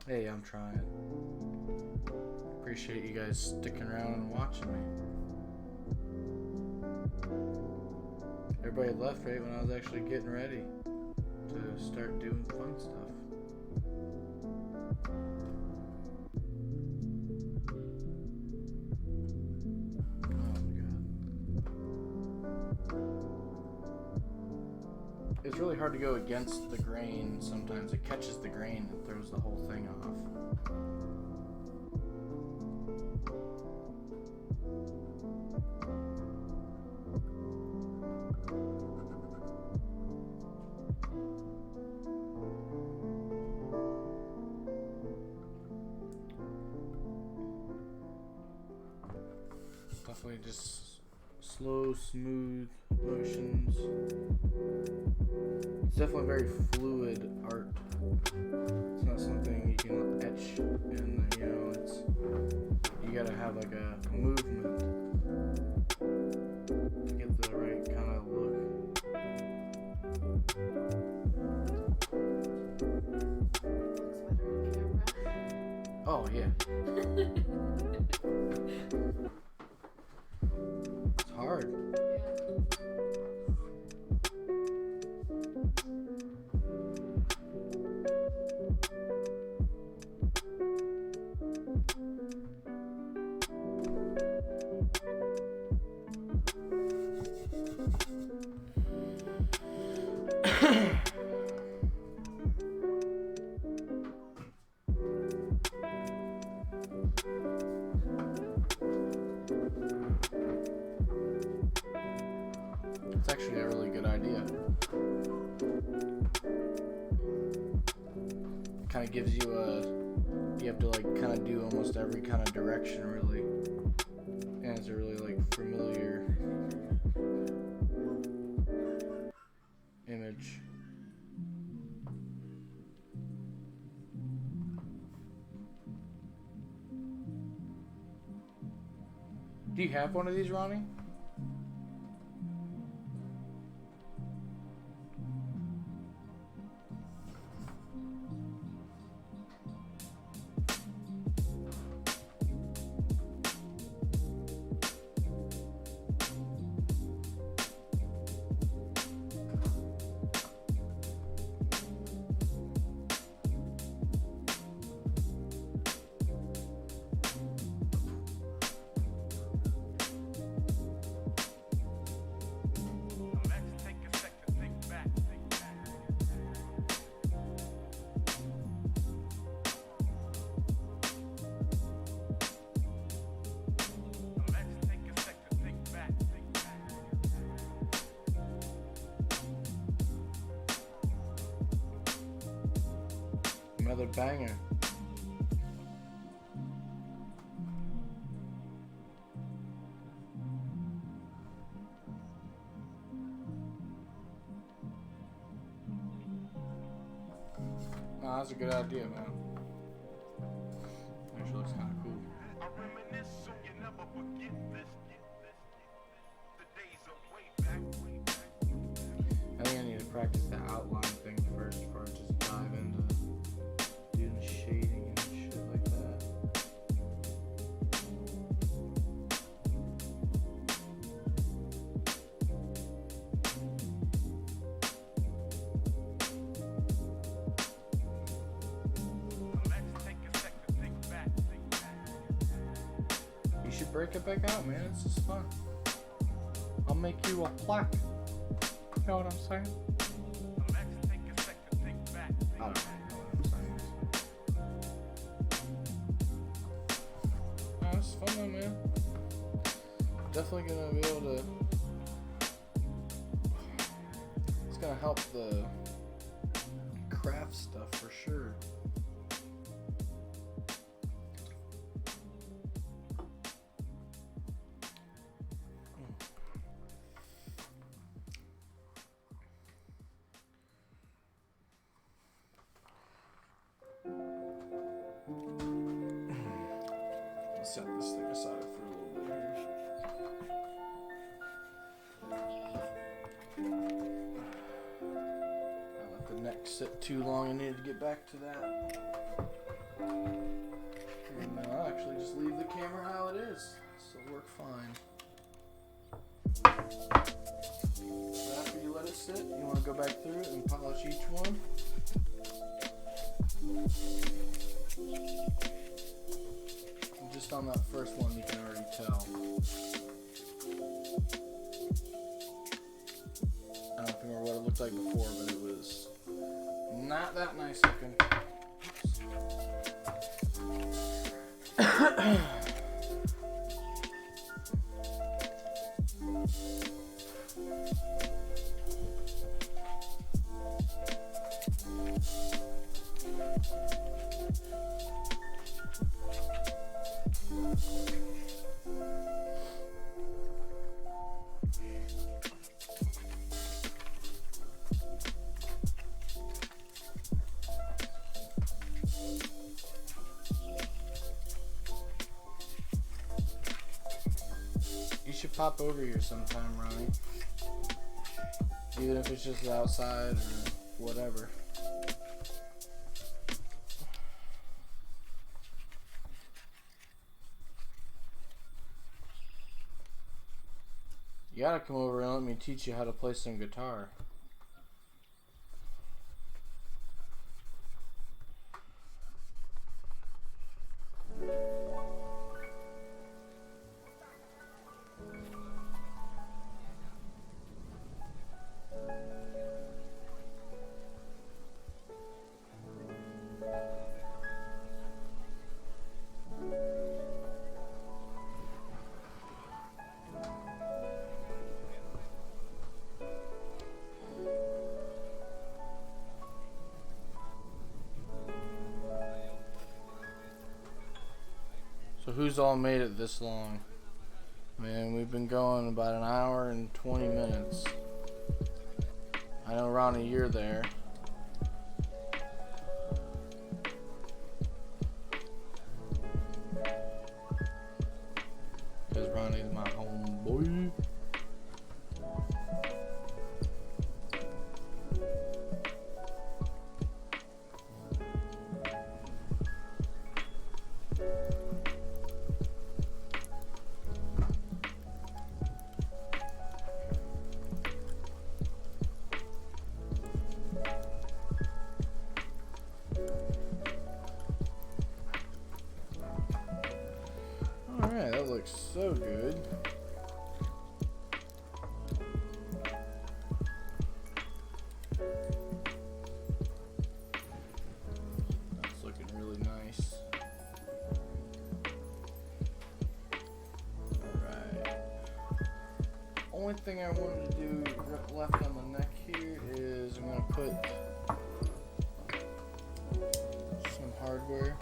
Hey, I'm trying. Appreciate you guys sticking around and watching me. Everybody left right when I was actually getting ready to start doing fun stuff. Oh my god. It's really hard to go against the grain. Sometimes it catches the grain and throws the whole thing off. Definitely just slow, smooth motions. It's definitely very fluid art. It's not something you can etch in, you know, you gotta have like a movement to get the right kind of look. Oh yeah. It's hard. It's actually a really good idea. Kind of gives you you have to like kind of do almost every kind of direction really. And it's a really like familiar image. Do you have one of these, Ronnie? Another banger. No, that's a good idea, man. Actually looks kind of cool. I reminisce so you never forget this. The days of way back. I think I need to practice the outline thing first before I just dive into doing shading and shit like that. Let's take a sec to think back. You should break it back out, man. It's just fun. I'll make you a plaque. You know what I'm saying? Let's take a sec to think back. I don't know what I'm saying. No, it's fun though, man. Definitely gonna be able to. It's gonna help the craft stuff for sure. Let's set this thing aside for a little bit here. Don't let the neck sit too long. I need to get back to that. And I'll actually just leave the camera how it is. So it'll work fine. So after you let it sit, you want to go back through it and polish each one. Just on that first one, you can already tell. I don't remember what it looked like before, but it was not that nice looking. You should pop over here sometime, Ronnie. Even if it's just outside or whatever. You gotta come over and let me teach you how to play some guitar. who's all made it this long? Man, we've been going about an hour and 20 minutes. I know, Ronnie, you're there. Because Ronnie's my homeboy. Alright, that looks so good. That's looking really nice. Alright. Only thing I wanted to do left on the neck here is I'm going to put some hardware.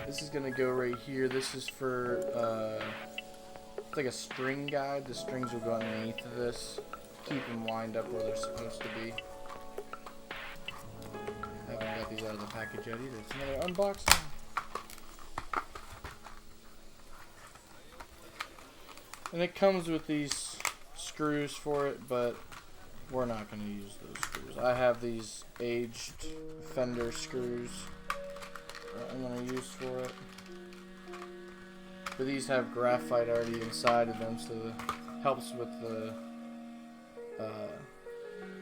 This is gonna go right here. This is for it's like a string guide. The strings will go underneath of this. Keep them lined up where they're supposed to be. Haven't got these out of the package yet either. It's another unboxing. And it comes with these screws for it, but we're not gonna use those screws. I have these aged Fender screws I'm gonna use for it. But these have graphite already inside of them, so it helps with the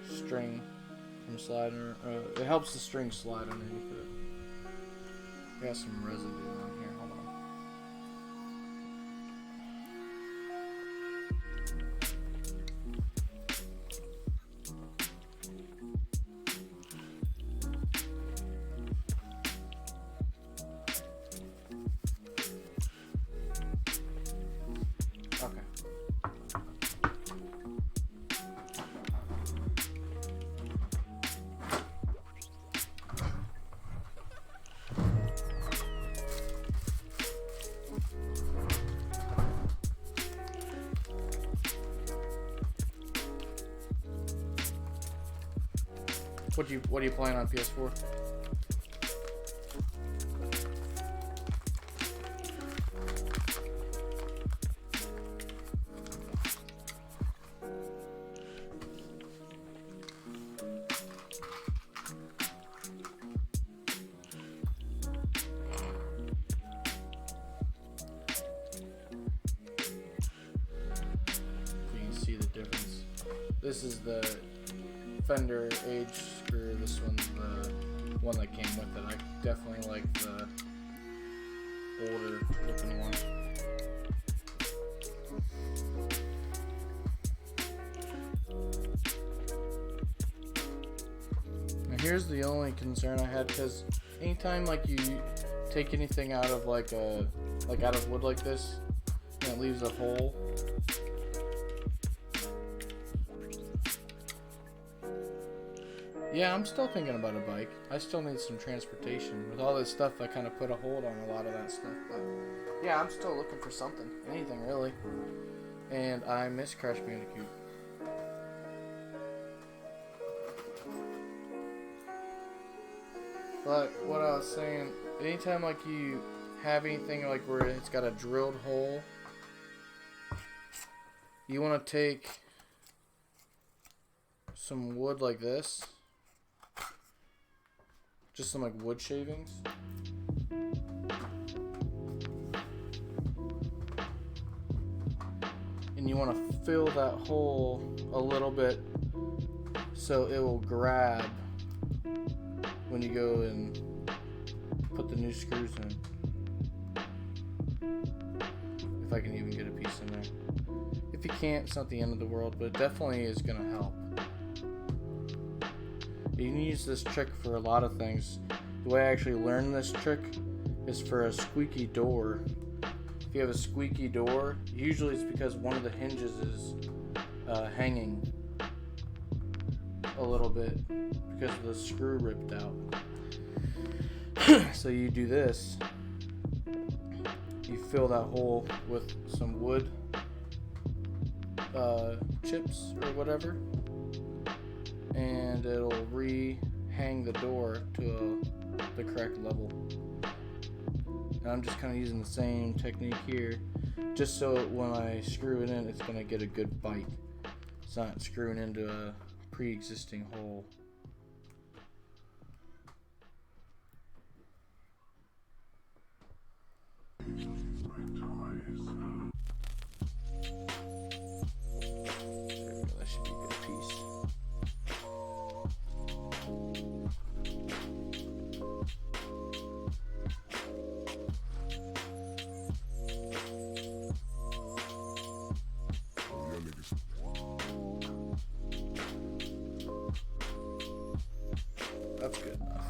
string from sliding. It helps the string slide underneath it. I got some residue on here. Hold on. Okay. What are you playing on PS4? You can see the difference. This is the Fender Age screw. This one's the one that came with it. I definitely like the older looking one. Now here's the only concern I had, because anytime like you take anything out of out of wood like this and it leaves a hole, yeah, I'm still thinking about a bike. I still need some transportation. With all this stuff, I kind of put a hold on a lot of that stuff. But yeah, I'm still looking for something. Anything, really. And I miss Crash Bandicoot. But what I was saying, anytime like you have anything like where it's got a drilled hole, you want to take some wood like this. Just some like wood shavings. And you want to fill that hole a little bit so it will grab when you go and put the new screws in. If I can even get a piece in there. If you can't, it's not the end of the world, but it definitely is going to help. You can use this trick for a lot of things. The way I actually learned this trick is for a squeaky door. if you have a squeaky door, usually it's because one of the hinges is hanging a little bit because of the screw ripped out. So you do this, you fill that hole with some wood chips or whatever, and it'll re-hang the door to the correct level. And I'm just kind of using the same technique here, just so when I screw it in, it's going to get a good bite. It's not screwing into a pre-existing hole. That should be a good piece. That's good enough.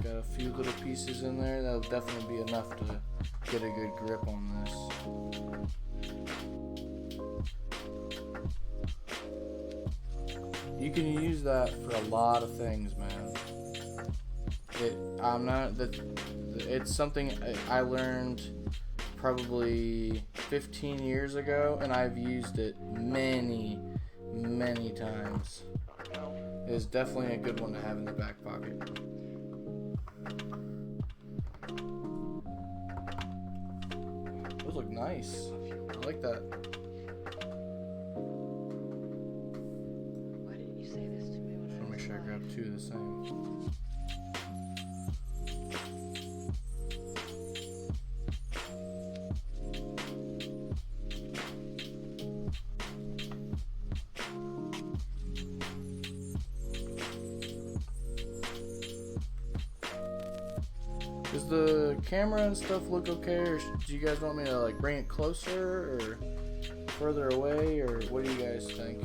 Got a few little pieces in there. That'll definitely be enough to get a good grip on this. You can use that for a lot of things, man. It's something I learned probably 15 years ago, and I've used it many times. It's definitely a good one to have in the back pocket. Those look nice. I like that. Why didn't you say this to me when Just I want to was make sure I grab two of the same. Does the camera and stuff look okay, or do you guys want me to like bring it closer or further away, or what do you guys think?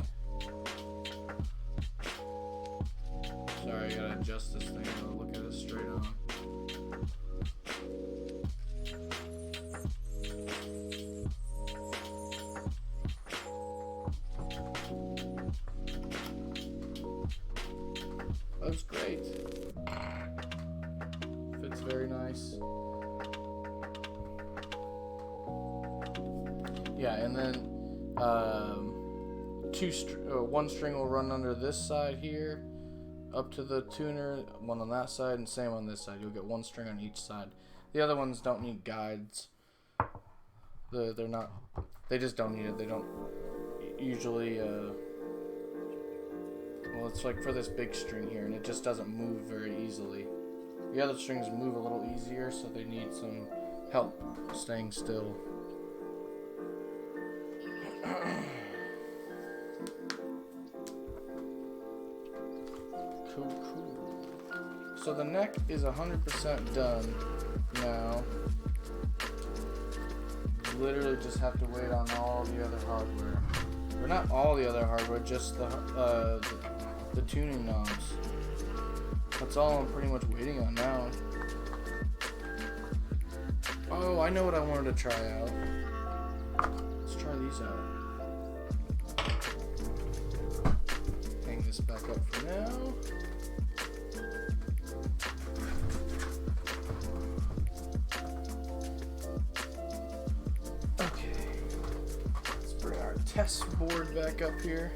Sorry, I gotta adjust this thing. I'll look at it straight on. That's great. Fits very nice. Yeah, and then one string will run under this side here up to the tuner, one on that side, and same on this side. You'll get one string on each side. The other ones don't need guides. They're not. They just don't need it. They don't usually. Well, it's like for this big string here, and it just doesn't move very easily. The other strings move a little easier, so they need some help staying still. Cool. So the neck is 100% done now. Literally just have to wait on all the other hardware. Or not all the other hardware, just the tuning knobs. That's all I'm pretty much waiting on now. Oh, I know what I wanted to try out. Let's try these out. Hang this back up for now. Okay. Let's bring our test board back up here.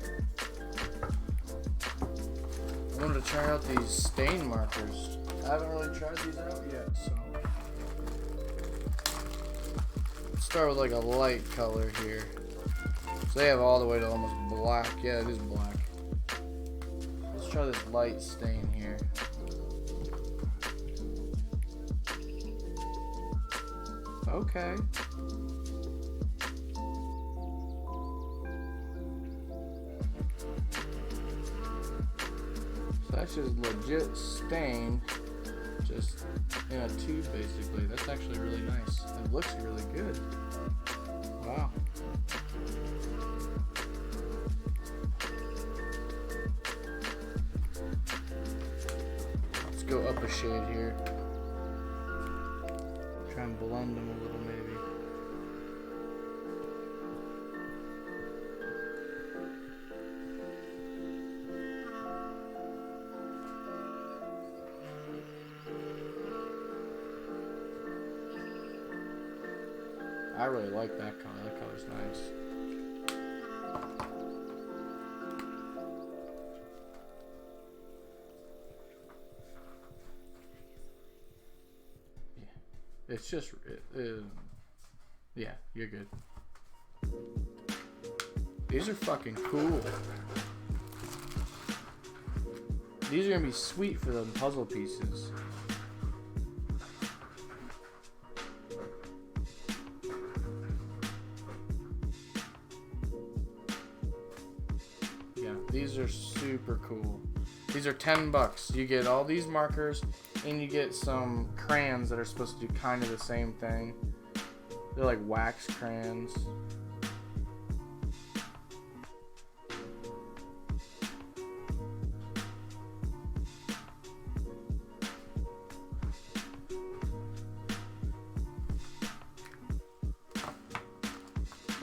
I wanted to try out these stain markers. I haven't really tried these out yet, so. Let's start with like a light color here. So they have all the way to almost black. Yeah, it is black. Let's try this light stain here. Okay. That's just legit stain, just in a tube basically. That's actually really nice. It looks really good. Wow. Let's go up a shade here. Try and blend them a little maybe. I really like that color. That color's nice. Yeah. It's just, yeah, you're good. These are fucking cool. These are gonna be sweet for the puzzle pieces. Yeah, these are super cool. These are $10. You get all these markers, and you get some crayons that are supposed to do kind of the same thing. They're like wax crayons.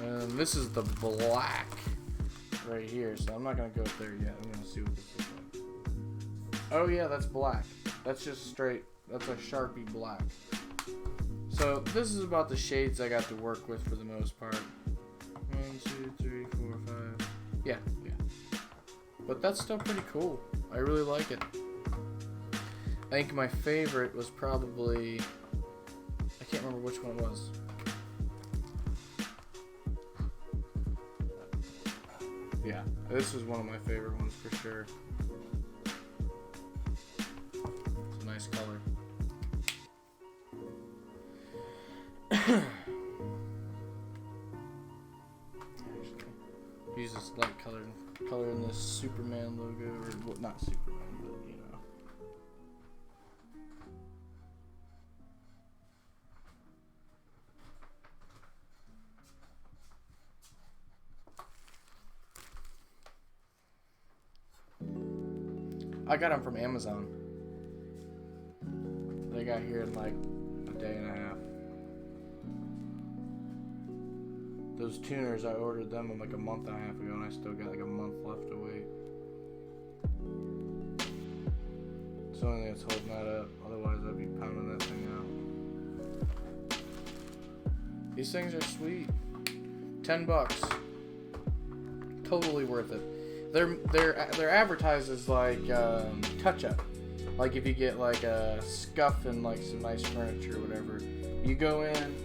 And this is the black right here, so I'm not gonna go up there yet. I'm gonna see what this is like. Oh yeah, that's black. That's just straight, that's a Sharpie black. So this is about the shades I got to work with for the most part. 1, 2, 3, 4, 5. Yeah. But that's still pretty cool. I really like it. I think my favorite was probably, I can't remember which one it was. Yeah, this is one of my favorite ones for sure. It's a nice color. Use this light color in this Superman logo, or well, not Superman, but you know. I got them from Amazon. They got here in like a day and a half. Those tuners, I ordered them in like a month and a half ago, and I still got like a month left to wait. It's the only thing that's holding that up. Otherwise, I'd be pounding that thing out. These things are sweet. $10. Totally worth it. They're advertised as like touch up. Like if you get like a scuff and like some nice furniture or whatever, you go in.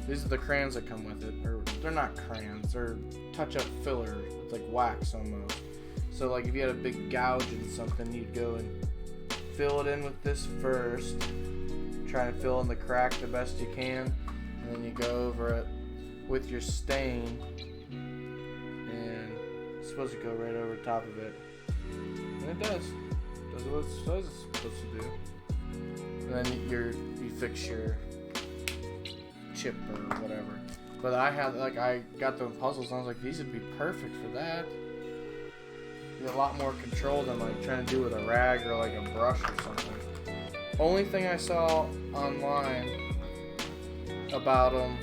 These are the crayons that come with it, or they're not crayons, they're touch-up filler. It's like wax almost. So like if you had a big gouge in something, you'd go and fill it in with this first, try to fill in the crack the best you can, and then you go over it with your stain, and it's supposed to go right over top of it. And it does. It does what it says it's supposed to do. And then you fix your chip or whatever. But I got the puzzles and I was like, these would be perfect for that. You have a lot more control than like trying to do with a rag or like a brush or something. Only thing I saw online about them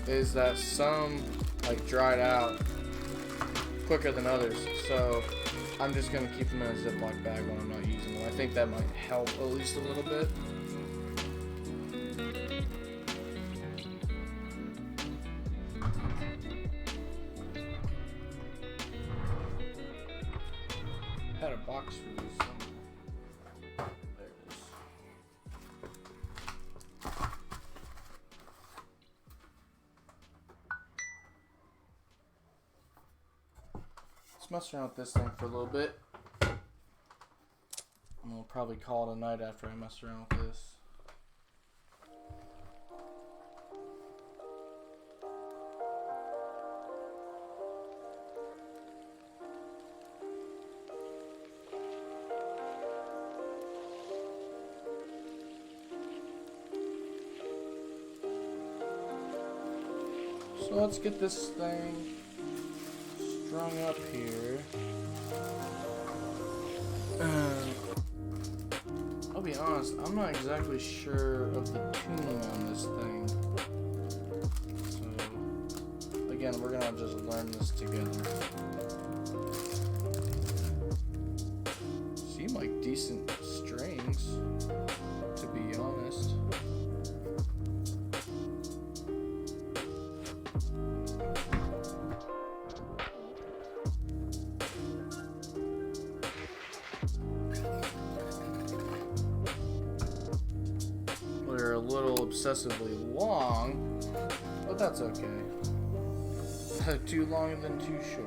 is that some like dried out quicker than others. So I'm just gonna keep them in a Ziploc bag when I'm not using them. I think that might help at least a little bit. Had a box for these. There it is. Let's mess around with this thing for a little bit. And we'll probably call it a night after I mess around with this. So let's get this thing strung up here. I'll be honest, I'm not exactly sure of the tuning on this thing. So, again, we're gonna just learn this together. Seem like decent strings, to be honest. they're a little obsessively long, but that's okay. Too long and then too short.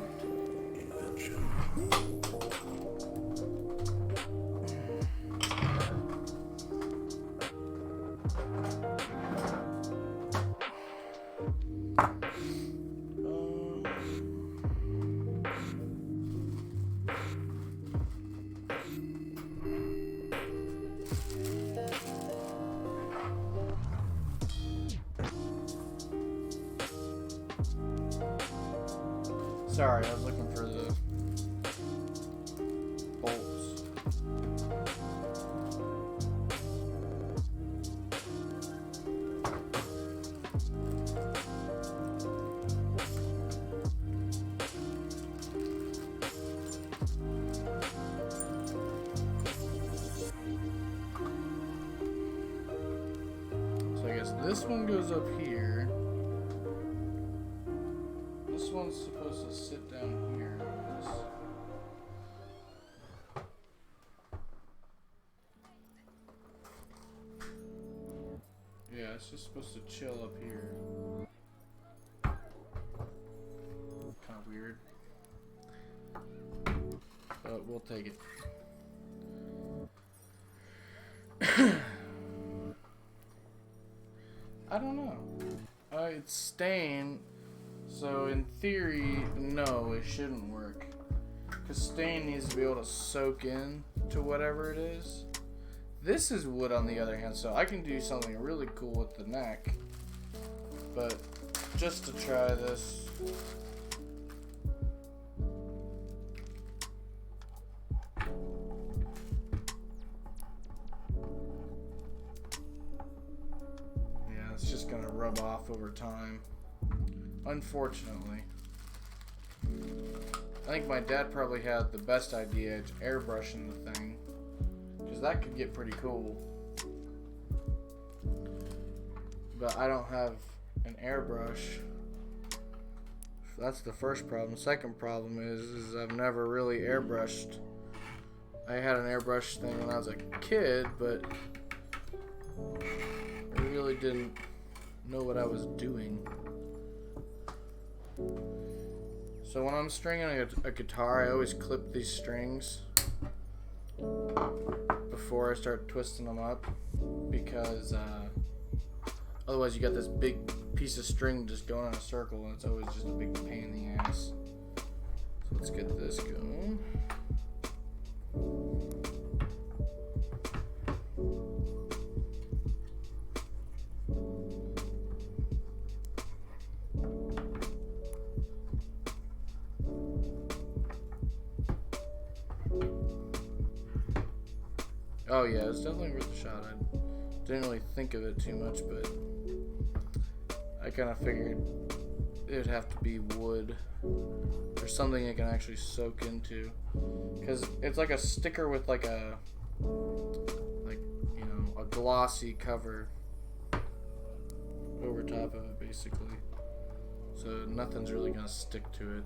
Sorry, I was looking for the bolts. So I guess this one goes up here. This one's supposed to sit down here. Yeah, it's just supposed to chill up here. Kind of weird. But we'll take it. I don't know. It's staying. So in theory, no, it shouldn't work. Because stain needs to be able to soak in to whatever it is. This is wood on the other hand, so I can do something really cool with the neck. But just to try this. Yeah, it's just gonna rub off over time. Unfortunately. I think my dad probably had the best idea to airbrushing the thing. Because that could get pretty cool. But I don't have an airbrush. That's the first problem. Second problem is I've never really airbrushed. I had an airbrush thing when I was a kid, but I really didn't know what I was doing. So when I'm stringing a guitar, I always clip these strings before I start twisting them up, because otherwise you got this big piece of string just going in a circle, and it's always just a big pain in the ass. So let's get this going. Oh yeah, it's definitely worth a shot. I didn't really think of it too much, but I kind of figured it would have to be wood or something it can actually soak into, because it's like a sticker with like a a glossy cover over top of it, basically. So nothing's really gonna stick to it.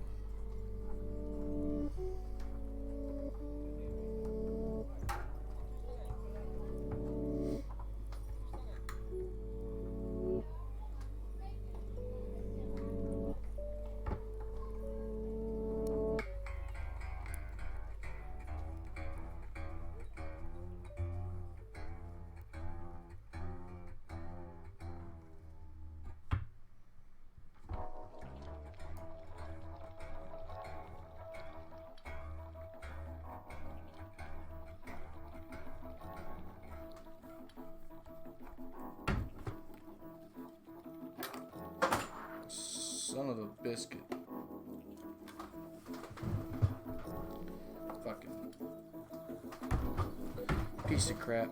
Son of a biscuit. Fucking piece of crap.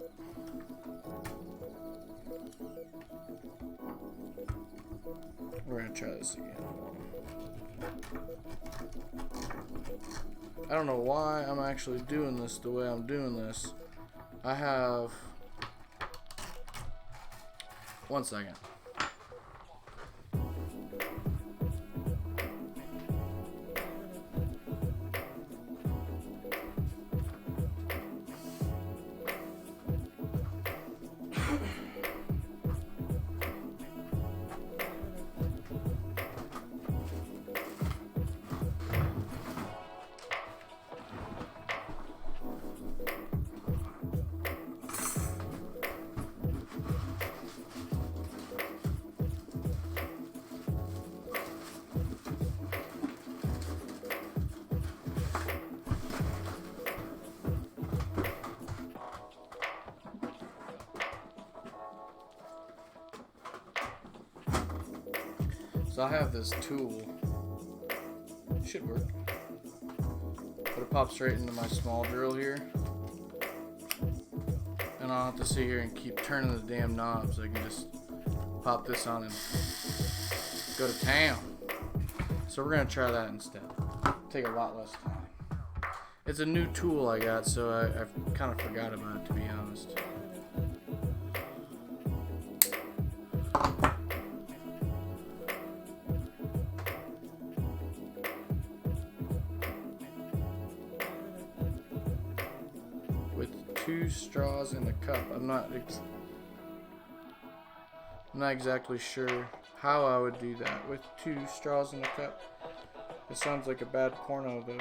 We're gonna try this again. I don't know why I'm actually doing this the way I'm doing this. I have... One second. So I have this tool. Should work. But it pops right into my small drill here. And I'll have to sit here and keep turning the damn knobs. I can just pop this on and go to town. So we're gonna try that instead. Take a lot less time. It's a new tool I got, so I kind of forgot about it, to be honest. With 2 straws in the cup, I'm not exactly sure how I would do that with 2 straws in the cup. It sounds like a bad porno though.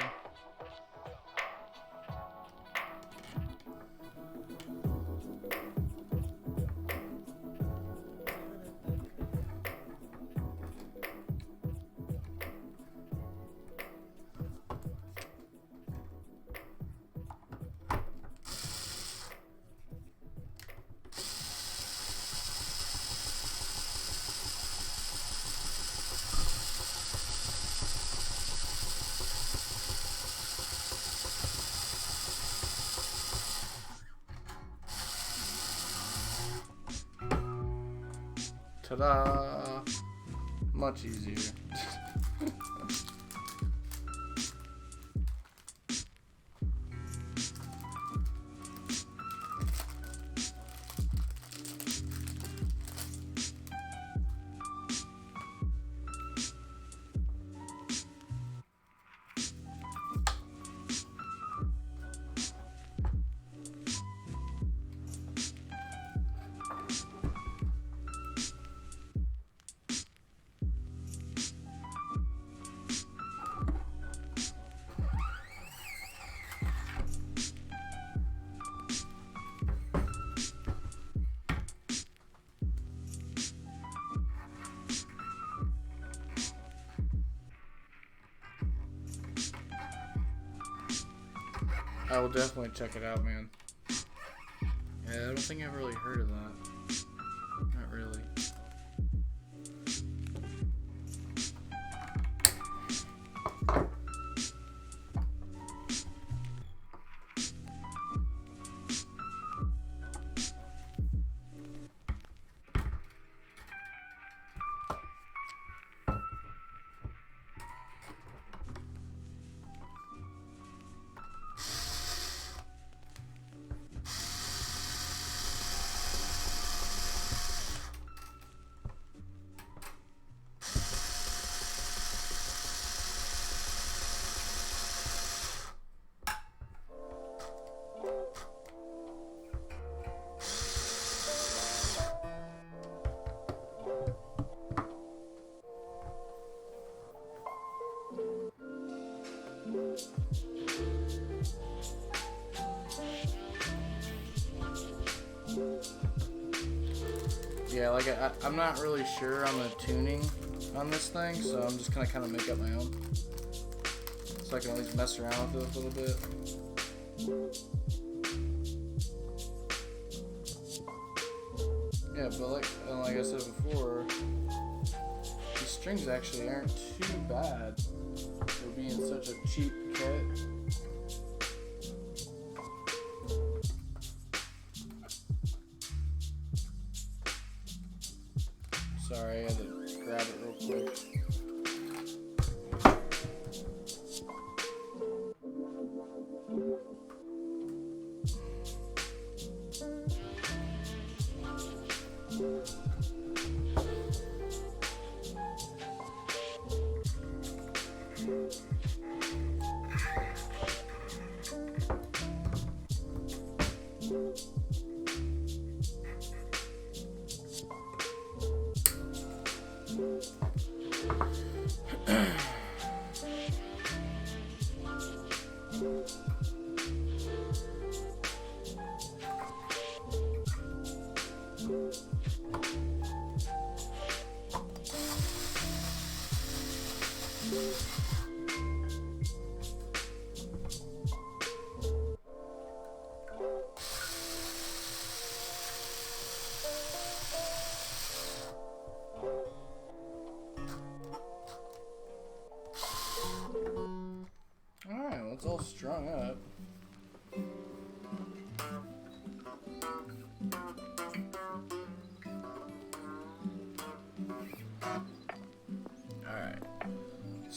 Ta-da! Much easier. I will definitely check it out, man. Yeah, I don't think I've really heard of that. Not really. Yeah, like I'm not really sure on the tuning on this thing, so I'm just gonna kind of make up my own, so I can at least mess around with it a little bit. Yeah, but like I said before, these strings actually aren't too bad for being such a cheap kit. Sorry, I had to grab it real quick.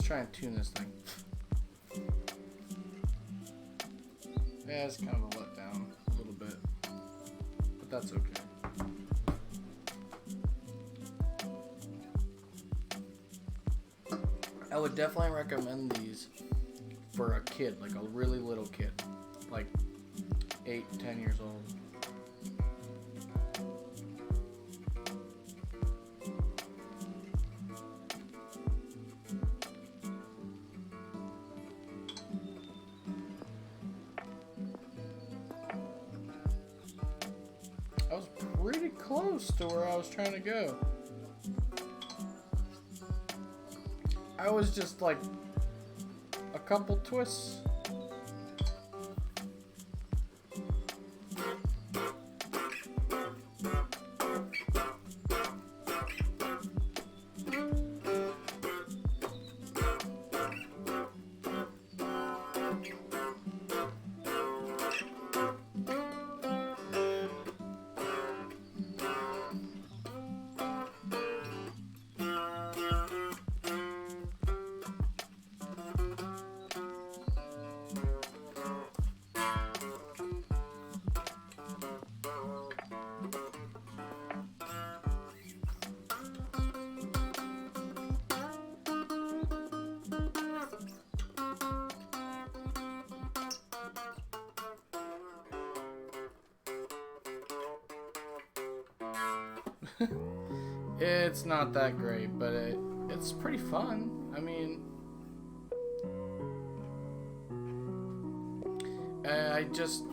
try and tune this thing. Yeah, it's kind of a letdown a little bit, but that's okay. I would definitely recommend these for a kid, like a really little kid, like 8, 10 years old. I was pretty close to where I was trying to go. I was just like a couple twists. It's not that great, but it's pretty fun. I mean, I just,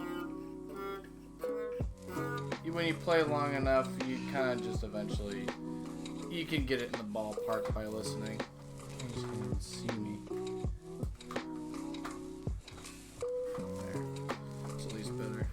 when you play long enough, you kind of just eventually, you can get it in the ballpark by listening. I'm just gonna see me. There. It's at least better.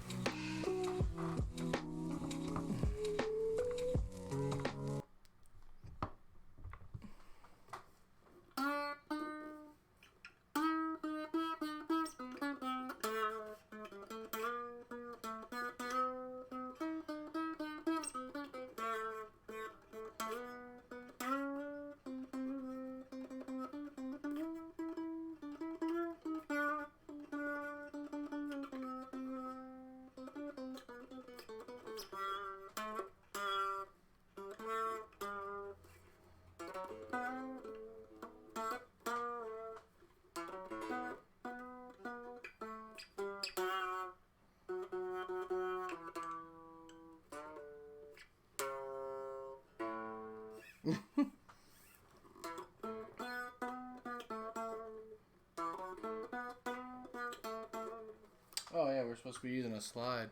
Oh yeah, we're supposed to be using a slide.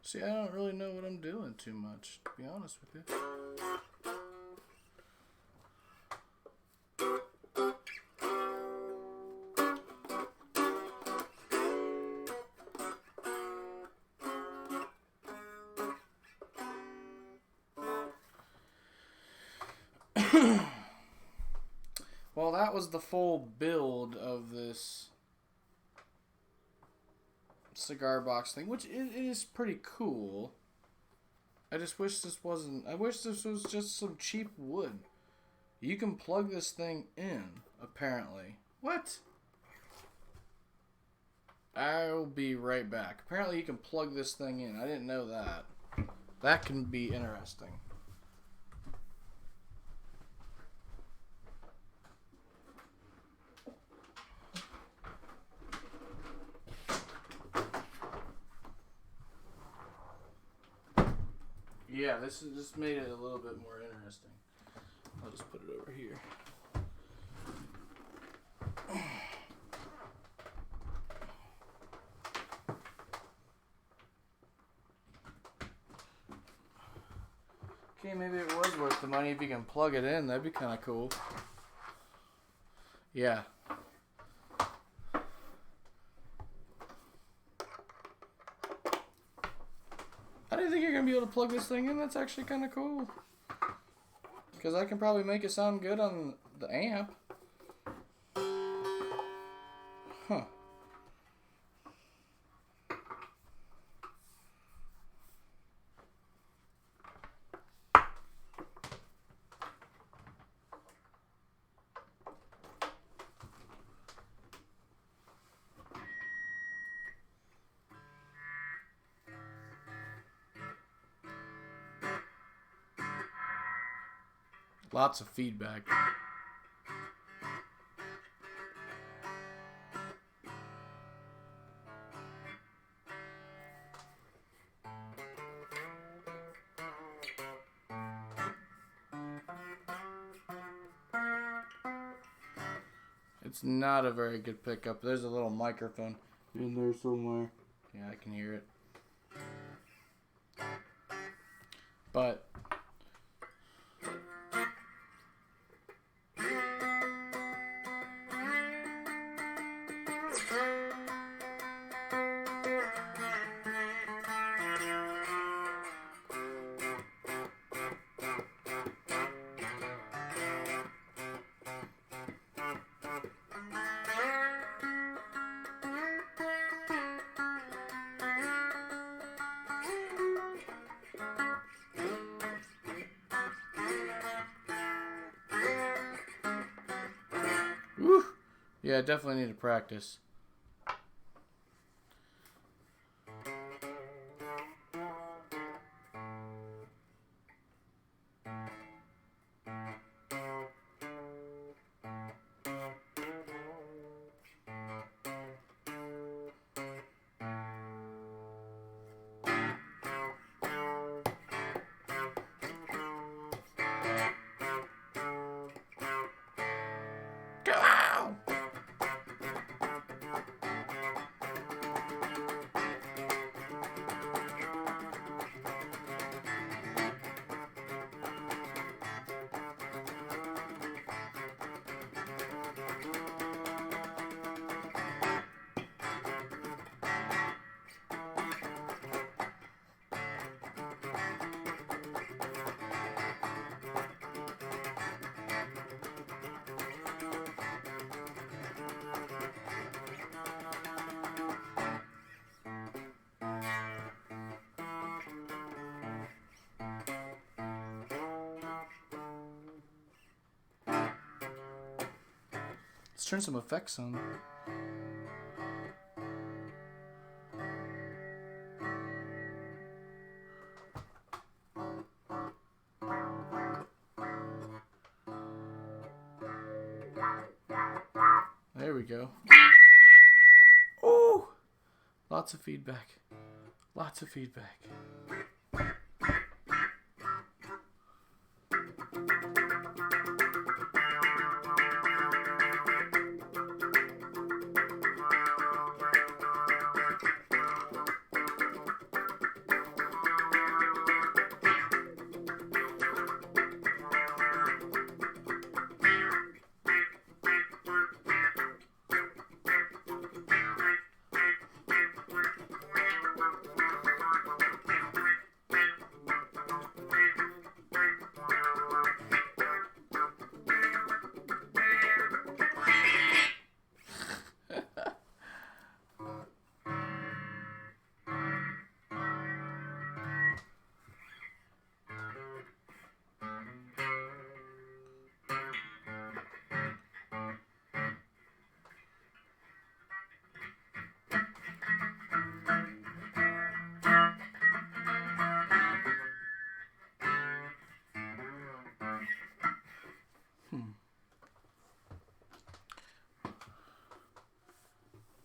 See, I don't really know what I'm doing too much, to be honest with you. Well, that was the full build of this cigar box thing, which it is pretty cool. I just wish this wasn't. I wish this was just some cheap wood. You can plug this thing in, apparently. What? I'll be right back. Apparently you can plug this thing in. I didn't know that. That can be interesting. Yeah, this just made it a little bit more interesting. I'll just put it over here. Okay, maybe it was worth the money if you can plug it in. That'd be kind of cool. Yeah. I didn't think you're going to be able to plug this thing in. That's actually kind of cool. Because I can probably make it sound good on the amp. Huh. Lots of feedback. It's not a very good pickup. There's a little microphone in there somewhere. Yeah, I can hear it. But whew, yeah, definitely need to practice. Go! Let's turn some effects on. There we go. Oh! Lots of feedback. Lots of feedback.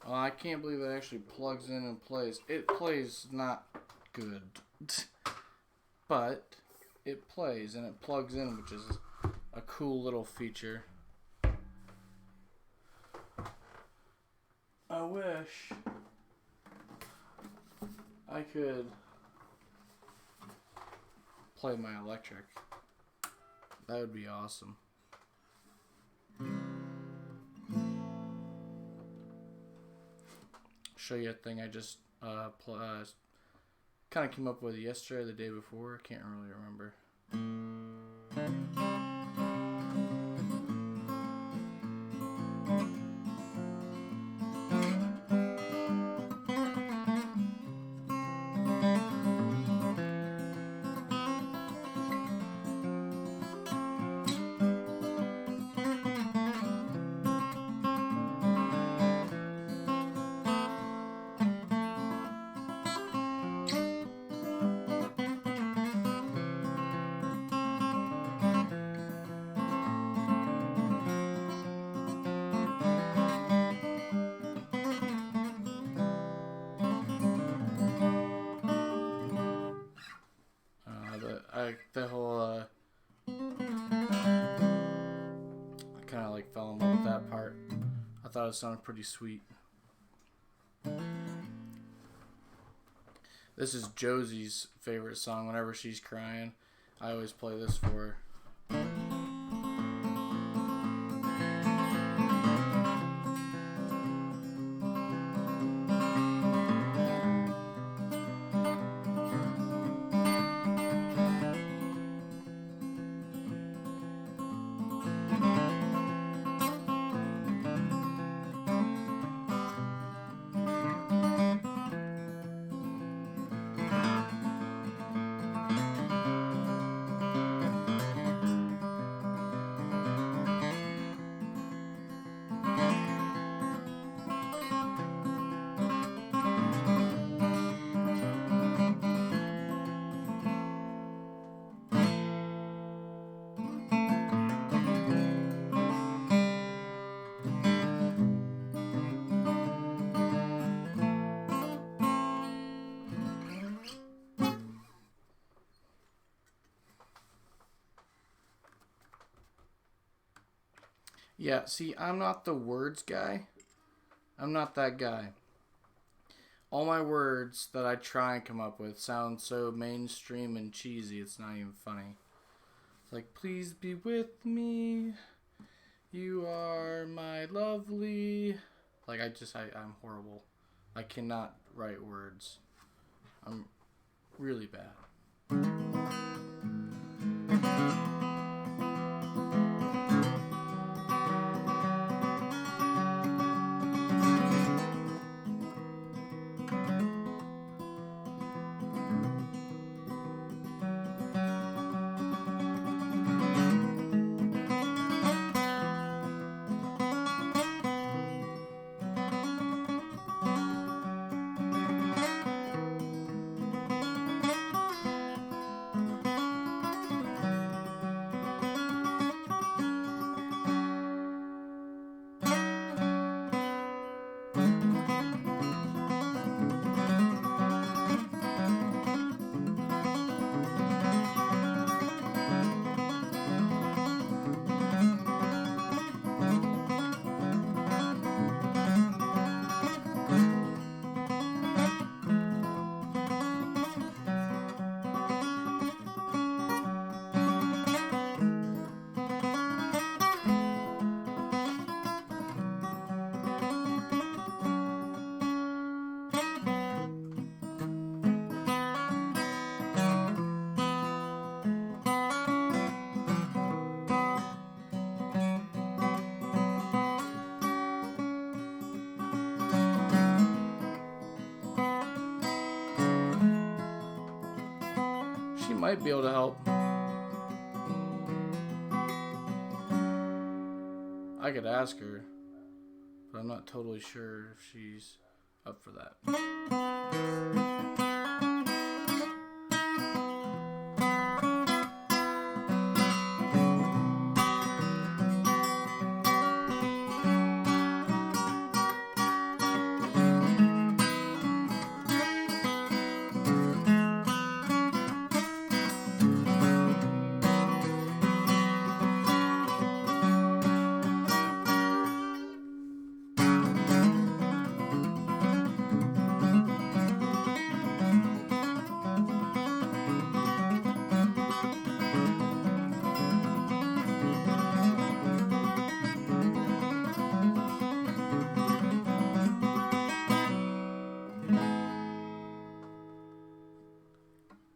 Oh, I can't believe it actually plugs in and plays. It plays not good. But it plays and it plugs in, which is a cool little feature. I wish I could play my electric. That would be awesome. Show you a thing I just kind of came up with yesterday or the day before. I can't really remember. the whole I kind of like fell in love with that part. I thought it sounded pretty sweet. This is Josie's favorite song. Whenever she's crying, I always play this for her. Yeah, see, I'm not the words guy. I'm not that guy. All my words that I try and come up with sound so mainstream and cheesy, it's not even funny. It's like, please be with me. You are my lovely. Like, I'm horrible. I cannot write words. I'm really bad. She might be able to help. I could ask her, but I'm not totally sure if she's up for that.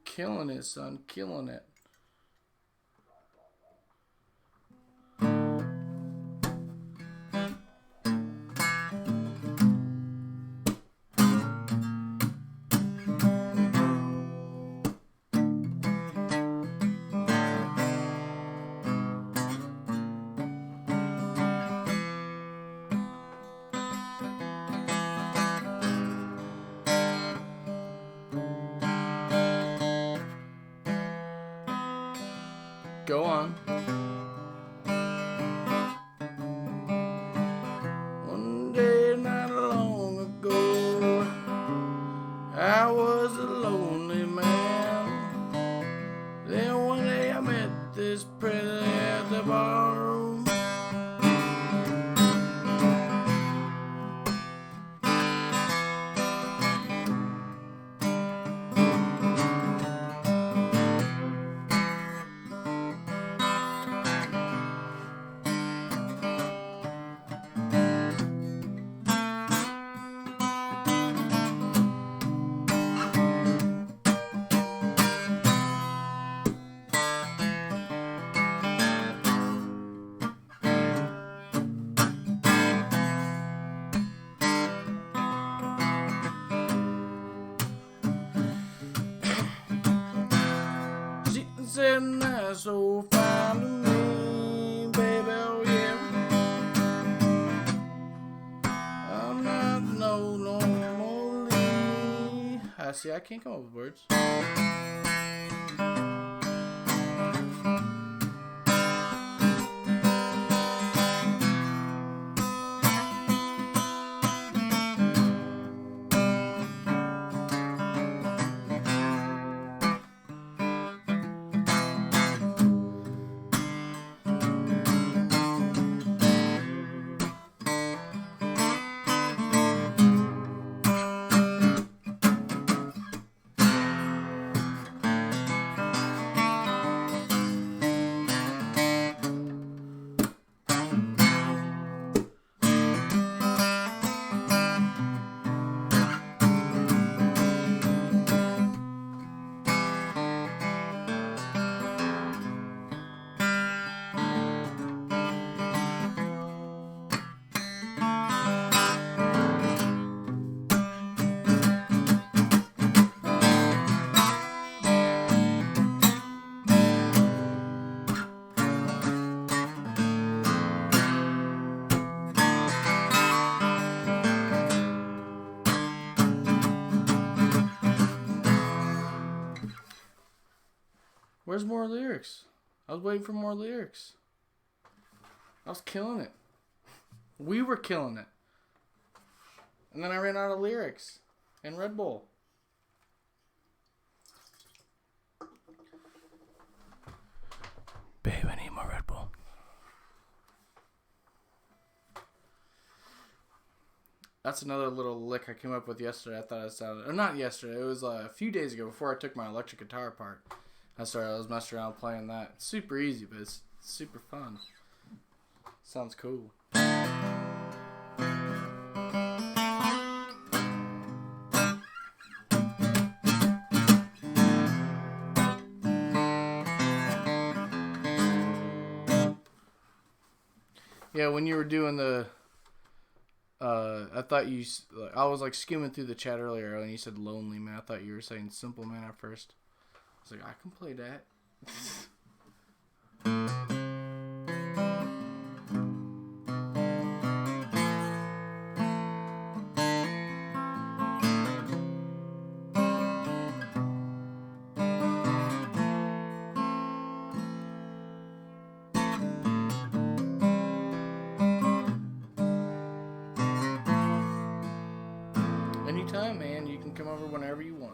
Killing it, son. Killing it. Go on. One day not long ago, I was a lonely man. Then sitting there so fine to me, baby, oh yeah. I'm not no lonely. I see, I can't come up with words. Where's more lyrics? I was waiting for more lyrics. I was killing it. We were killing it. And then I ran out of lyrics in Red Bull. Babe, I need more Red Bull. That's another little lick I came up with yesterday. I thought it sounded... Or not yesterday. It was a few days ago before I took my electric guitar apart. I was messing around playing that. It's super easy, but it's super fun. Sounds cool. Yeah, when you were doing the... I thought you... I was like skimming through the chat earlier and you said Lonely Man. I thought you were saying Simple Man at first. I was like, I can play that. Anytime, man. You can come over whenever you want.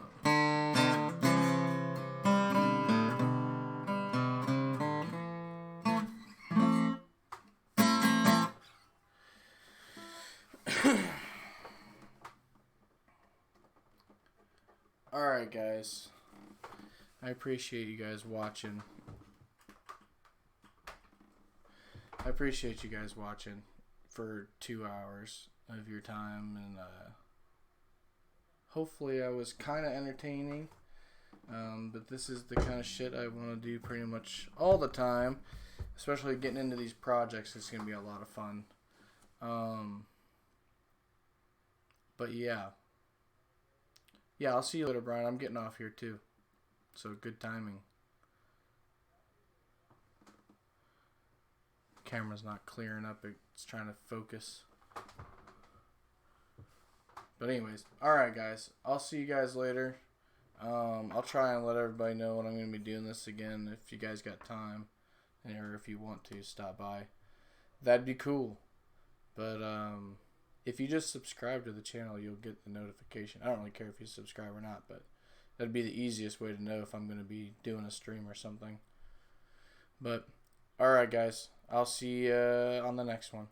Alright, guys. I appreciate you guys watching. I appreciate you guys watching for 2 hours of your time, and hopefully I was kind of entertaining. But this is the kind of shit I want to do pretty much all the time, especially getting into these projects. It's going to be a lot of fun. But yeah. Yeah, I'll see you later, Brian. I'm getting off here too. So good timing. Camera's not clearing up. It's trying to focus. But anyways, alright guys. I'll see you guys later. I'll try and let everybody know when I'm going to be doing this again. If you guys got time. Or if you want to, stop by. That'd be cool. But, if you just subscribe to the channel, you'll get the notification. I don't really care if you subscribe or not, but that'd be the easiest way to know if I'm going to be doing a stream or something. But, alright guys, I'll see you on the next one.